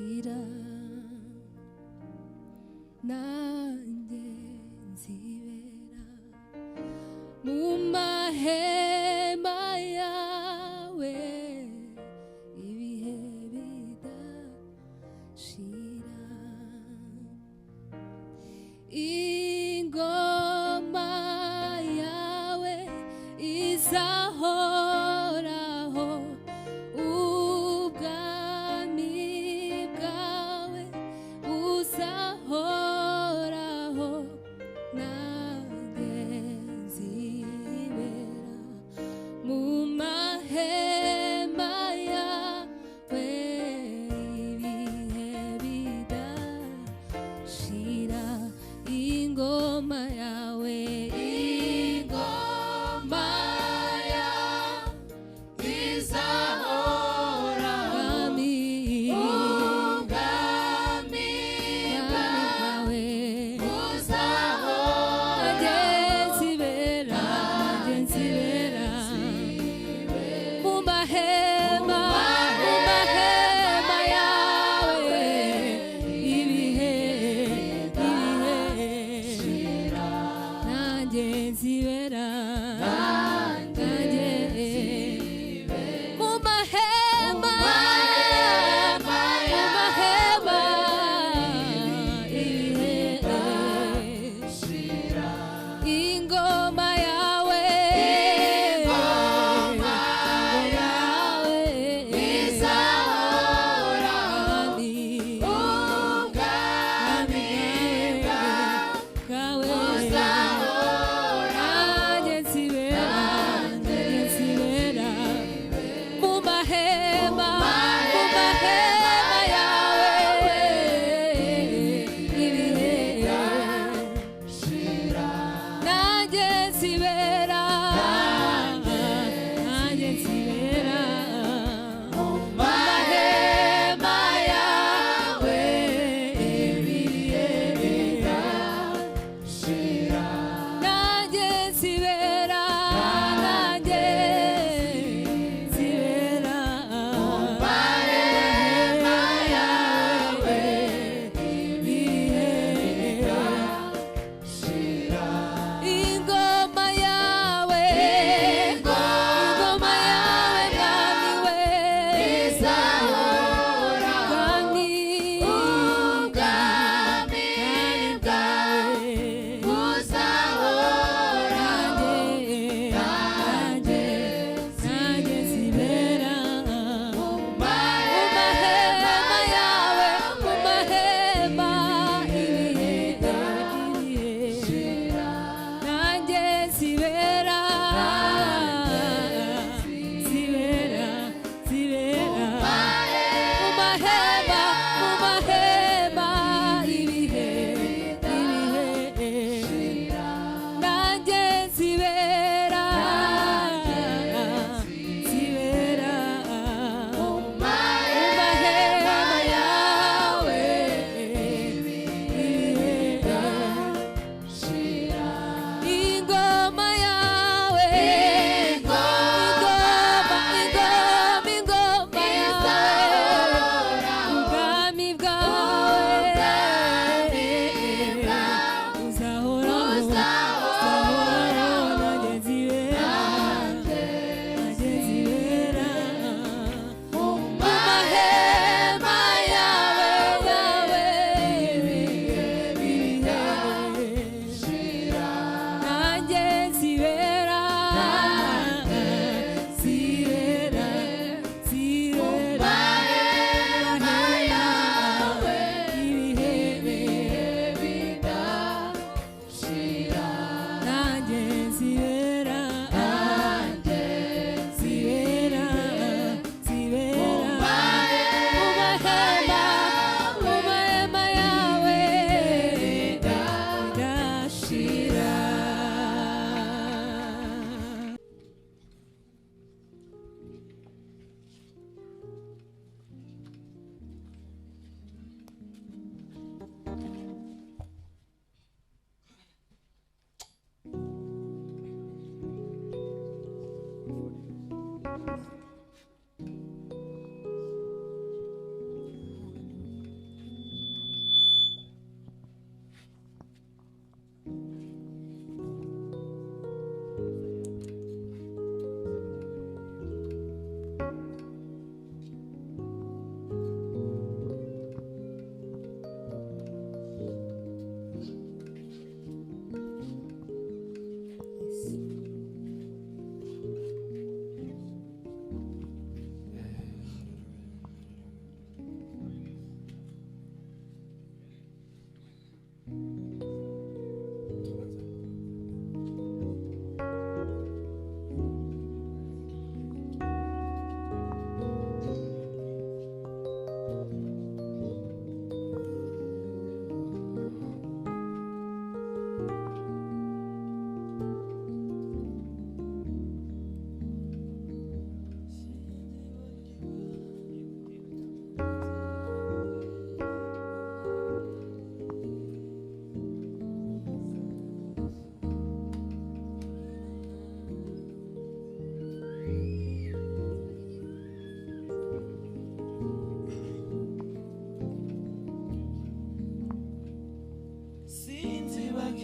shira nanjye nzibera mu mahema yawe ibihe bidashira. Ingoma yawe izahoraho, ubwami bwawe buzahoraho, nanjye nzibera mu mahema yawe ibihe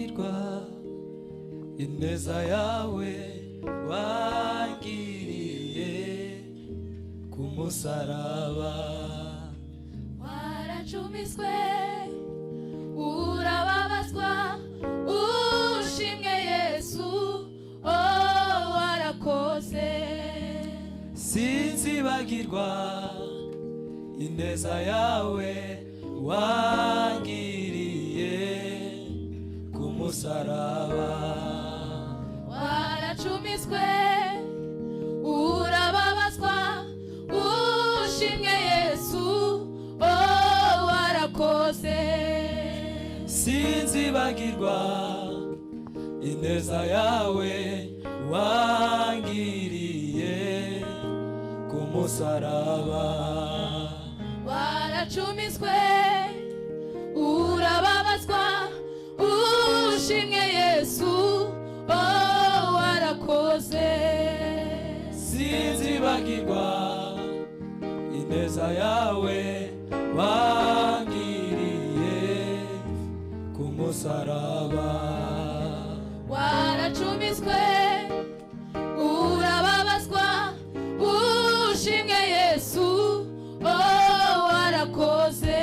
sinzibagirwa ineza yawe wangiriye ku musaraba. waracumiswe urababazwa ushimwe Yesu, oh warakoze. Sinzibagirwa ineza yawe wangiriye ku musaraba. waracumiswe urababazwa ushimwe Yesu, oh warakoze. Sinzibagirwa ineza yawe wangiriye ku musaraba. waracumiswe urababazwa ushimwe Yesu, oh warakoze. Sinzibagirwa ineza yawe wangiriye ku musaraba. waracumiswe urababazwa ushimwe Yesu, oh warakoze.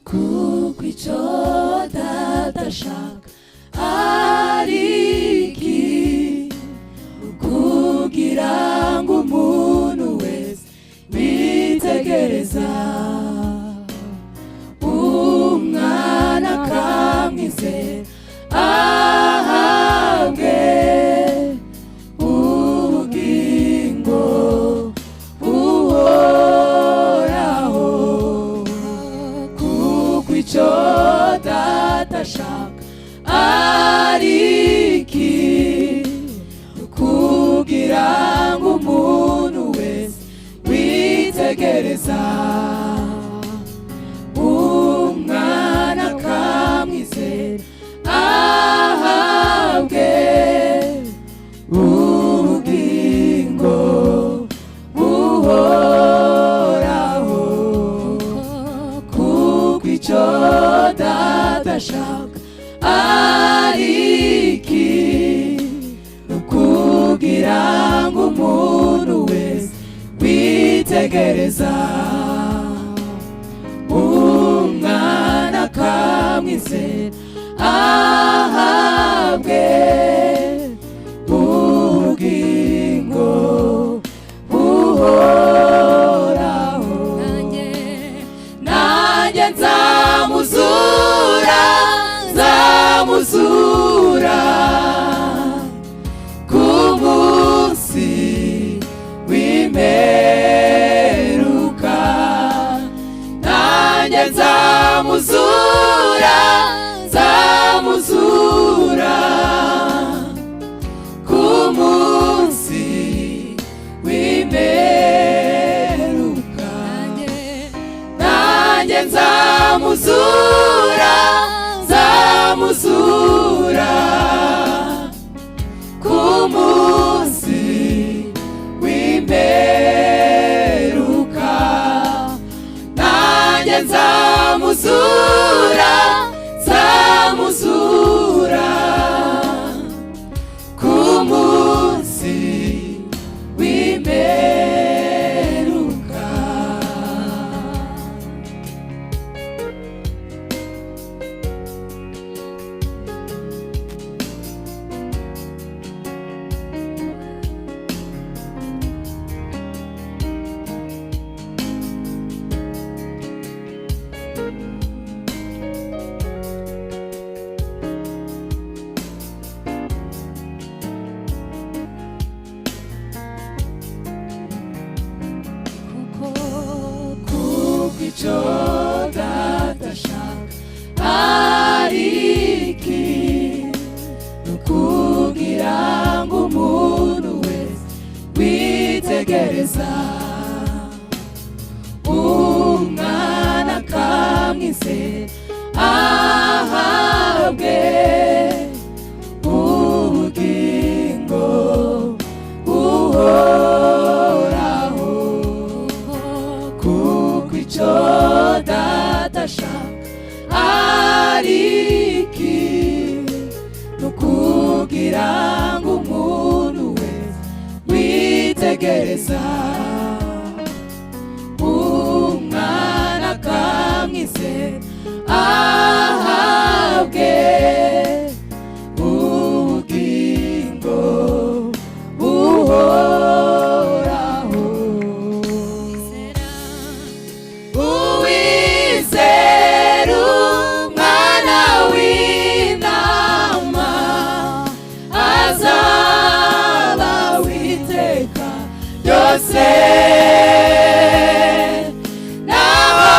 kuko icyo data ashaka ari iki, kugira ngo umuntu wese witegereza umwana akamwizera ahabwe ubugingo buhoraho, kuko icyo data ashaka ari iki, kugira ngo umuntu wese witegereza umwana akamwizera ahabwe ubugingo buhoraho, kuko icyo data ashaka ari iki, kugira ngo umuntu wese witegereza umwana akamwizera ahabwe ubugingo buhoraho. Nanjye nzamuzura, nzamuzura ku munsi w'imperuka. Nanjye nzamuzura, nzamuzura ku munsi w'imperuka. Nanjye nzamuzura, nzamuzura ku munsi w'imperuka. Nanjye nzamuzura, nzamuzura ku munsi w'imperuka. Icyo data ashaka ari iki, kugira ngo umuntu wese witegereza umwana akamwizera ahabwe ubugingo buhoraho, kuko icyo data ashaka ari iki, kugira ngo umuntu wese witegereza umwana akamwizera ahabwe ubugingo buhoraho. Uwizera umwana w'intama azaba witeka ryose, naho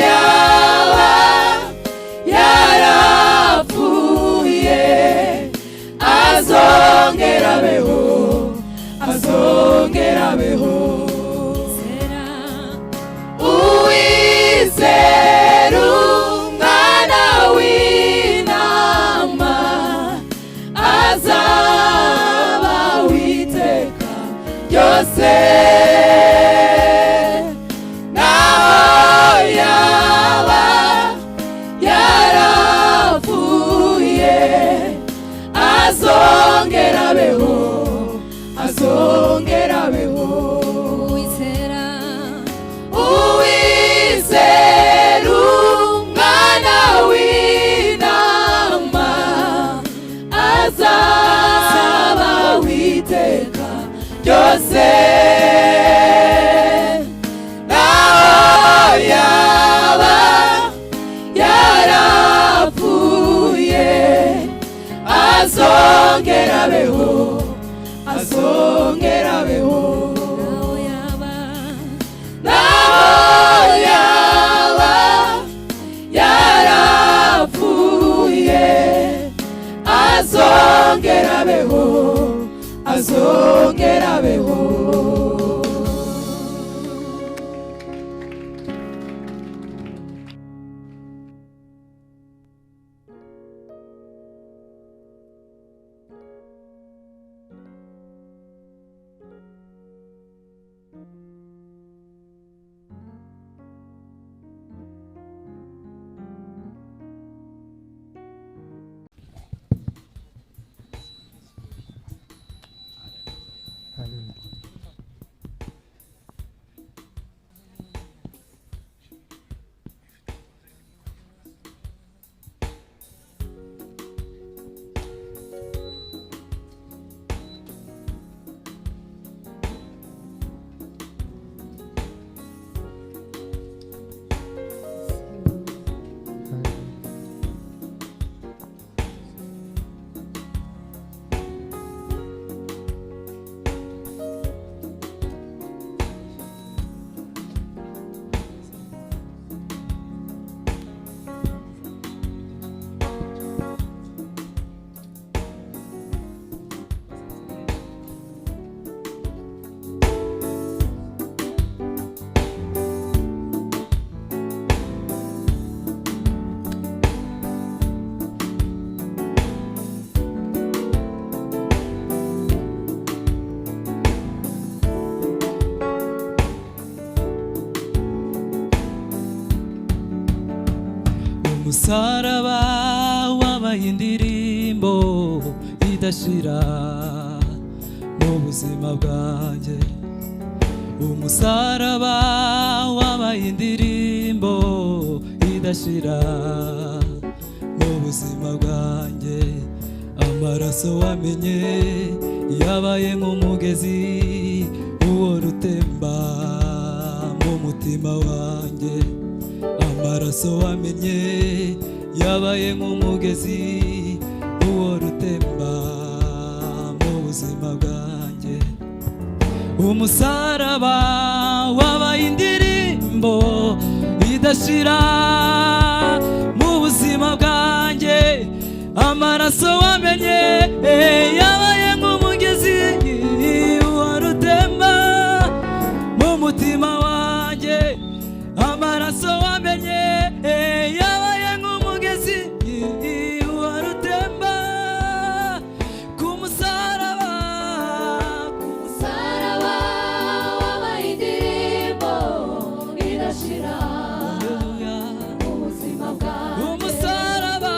yaba yarapfuye azongera abeho, azongera abeho. Uwizera umwana w'intama azaba witeka ryose, naho yaba yarapfuye azongera abeho, azongera abeho. Uwizera azaba witeka ryose naho yaba yarapfuye azongera abeho azongera abeho naho yaba yarapfuye azongera abeho azongera abeho. umusaraba wabaye indirimbo idashira mu buzima bwanjye umusaraba wabaye indirimbo idashira mu buzima bwanjye amaraso wamenye yabaye nk'umugezi uwo rutemba mu mutima wanjye amaraso wamenye yabaye nk'umugezi uwo rutemba mu buzima bwanjye umusaraba wabaye indirimbo idashira mu buzima bwanjye amaraso wamenye yabaye nk'umugezi uwo rutemba mu mutima wanjye amaraso wamenye yabaye nk'umugezi warutemba ku musaraba wabaye indirimbo idashira mu buzima bwanjye umusaraba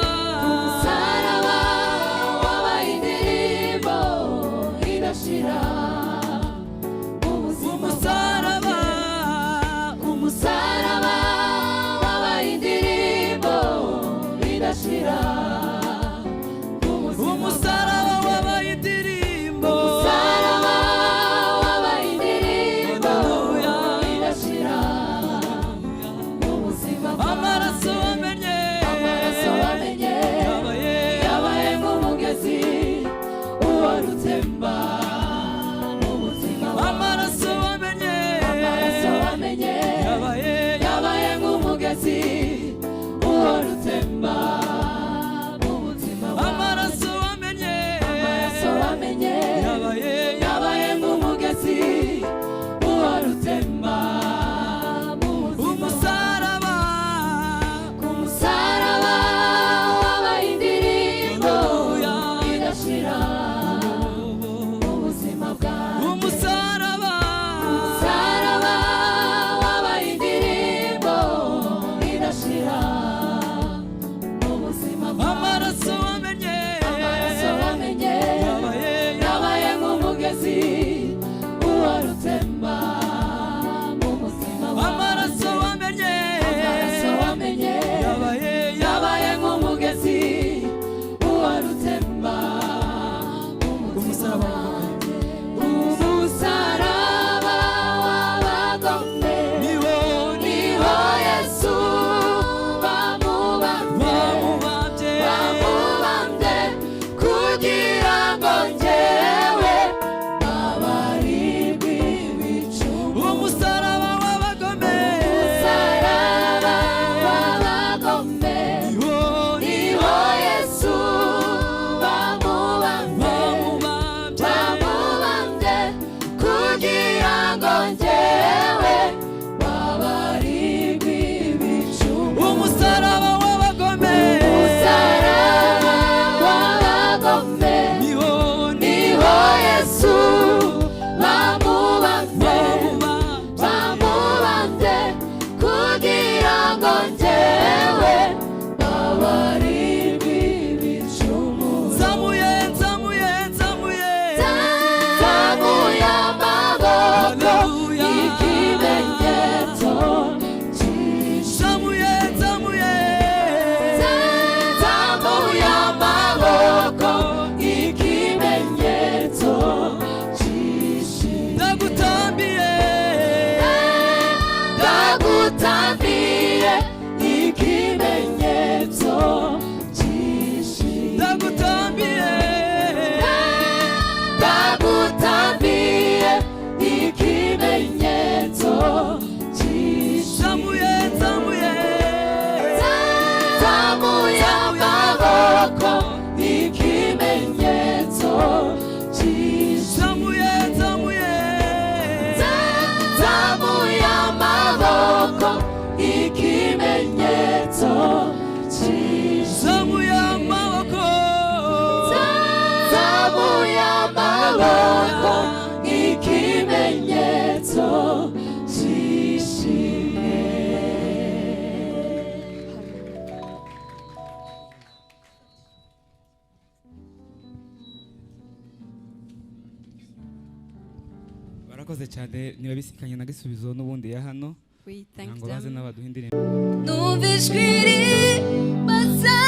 murakoze cyane nibabisikanye na gisubizo n'ubundi ya hano We thank ngo baze them. n'abaduha indirimbo. numva ijwi ribaza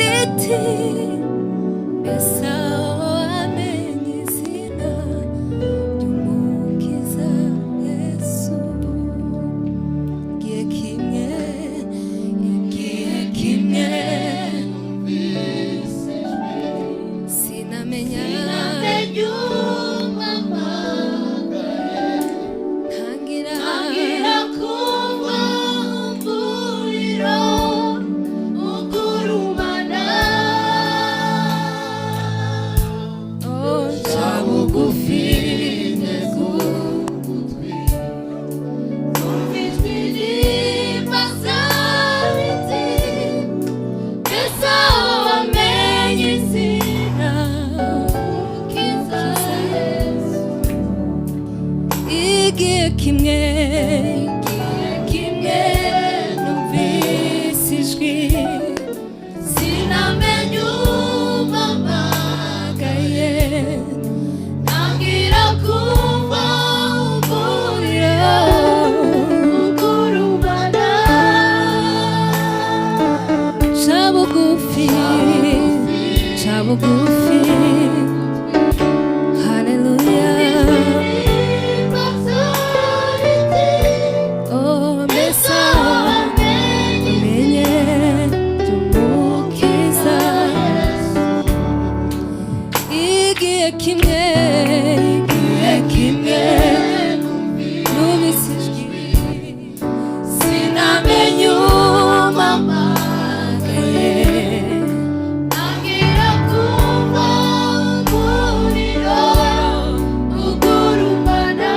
riti mbese aho wamenye izina ry'umukiza Yesu igihe kimwe sinamenya ntangira kumva umuriro ugurumana nca bugufi negutwi numva ijwi rimbaza riti mbese aho wamenye izina ry'umukiza Yesu igihe kimwe numvise ijwi sinamenya umpamagaye ntangira kumva umuriro ugurumana ca bugufi haleluya oh mbese wamenye ry'umukiza igihe kimwe numvise ijwi sinamenya umpamagaye ntangira kumva umuriro ugurumana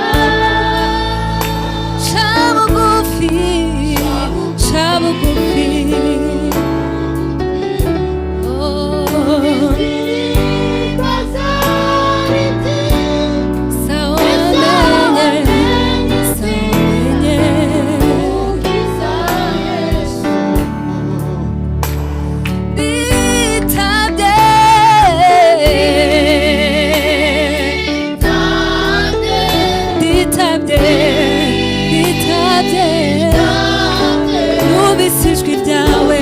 ca bugufi numvise ijwi ryawe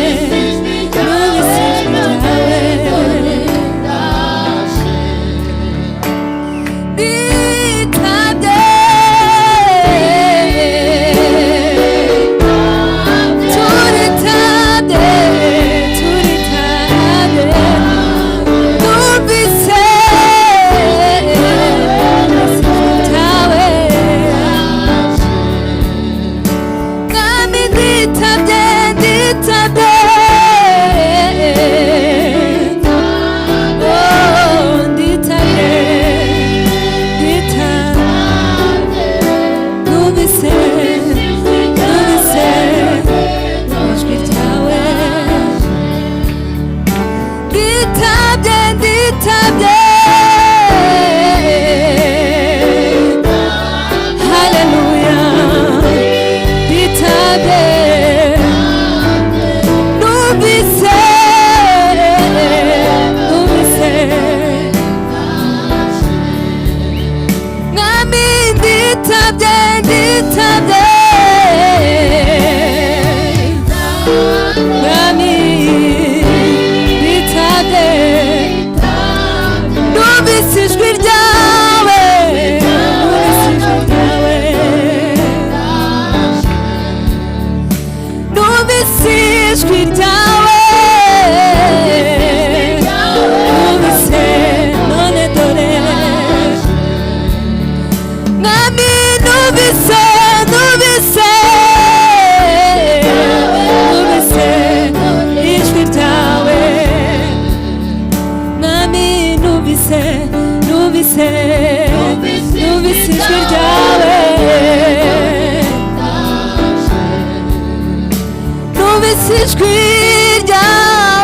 numvise ijwi ryawe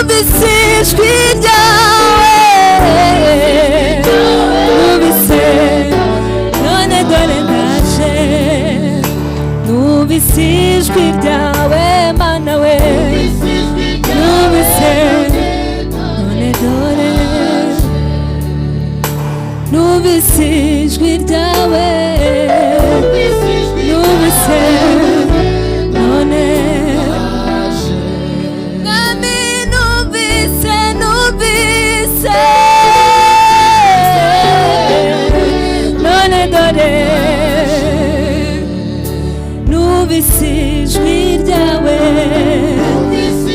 numvise ijwi ryawe, numvise none dore ndaje, numvise ijwi ryawe mana we, numvise none dore, numvise ijwi ryawe, numvise none nami numvise none dore, numvise ijwi ryawe, numvise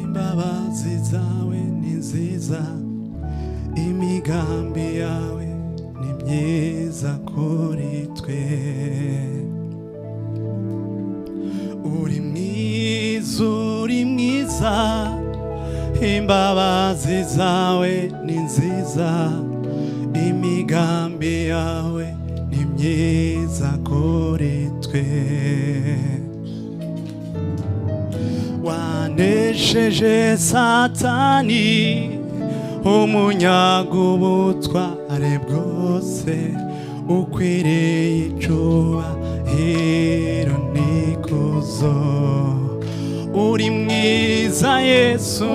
imbabazi zawe ni nziza, imigambi yawe ni myiza kuri twe. Uri mwiza, uri mwiza, imbabazi zawe ni nziza, imigambi yawe ni myiza kuri twe. Wanesheje Satani, umunyaga ubutware bwose, ukwiriye icyubahiro n'ikuzo. Uri mwiza Yesu,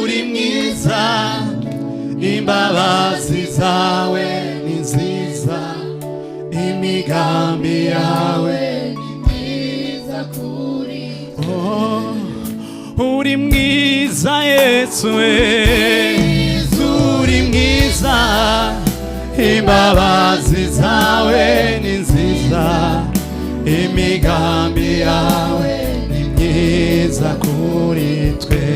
uri mwiza, imbabazi zawe ni nziza, imigambi yawe uri mwiza Yesu, uri mwiza, imbabazi zawe ni nziza, imigambi yawe ni myiza kuri twe.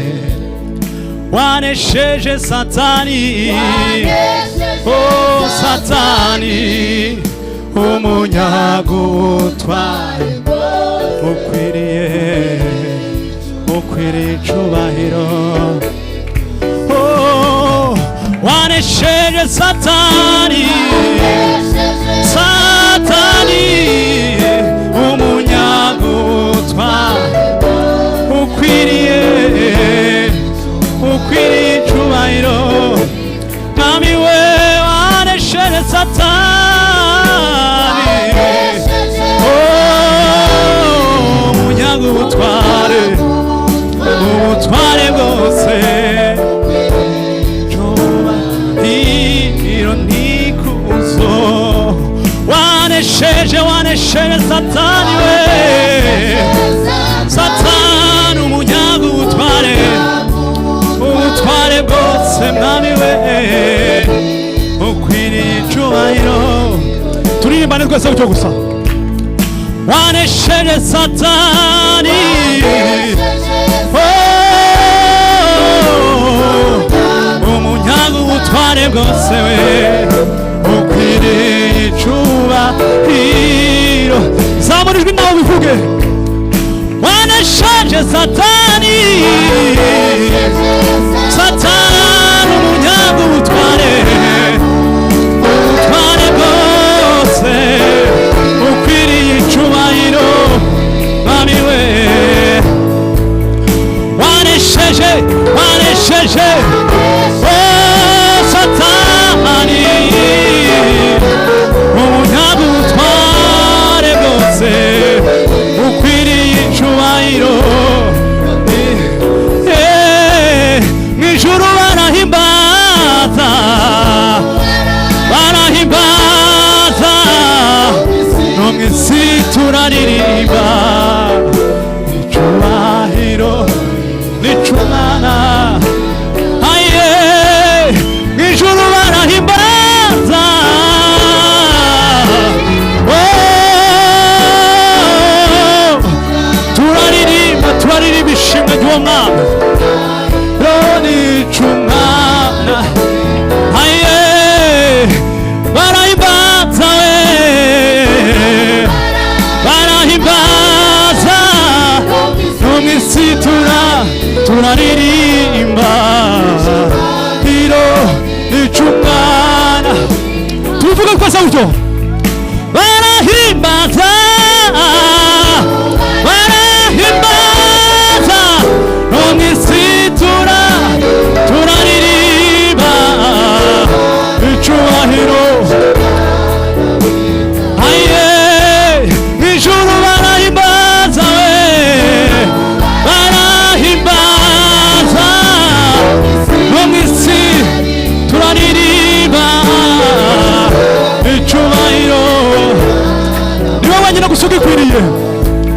Wanesheje Satani, oh Satani, umunyaga ubutware ukwiriye icyubahiro. Oh, wanesheje Satani, Satani, umunyaga ubutware ukwiriye icyubahiro. Mwami we wanesheje Satani, umunyaga ubutware bwose, cyubahiro n'ikuzo. Wanesheje Satani we, Satani umunyaga ubutware bwose. Mwami we ukwiriye icyubahiro. Turirimbane twese gutyo gusa. Wanesheje Satani, umunyaga ubutware bwose we, ukwiriye icyubahiro. Zamura ijwi nawe bivuge. Wanesheje Satani, Satani umunyaga ubutware bwose, ukwiriye icyubahiro. Mwami we wanesheje Satani, umunyaga ubutware bwose, ukwiriye icyubahiro. Mw'ijuru barahimbaza, no mw'isi turaririmba. umwana nica umwana aye barahimbaza we barahimbaza no mw'isi turaririmba iro nica umwana tuvuga twese gutyo barahimbaza barahimbaza no mw'isi turaririmba icyubahiro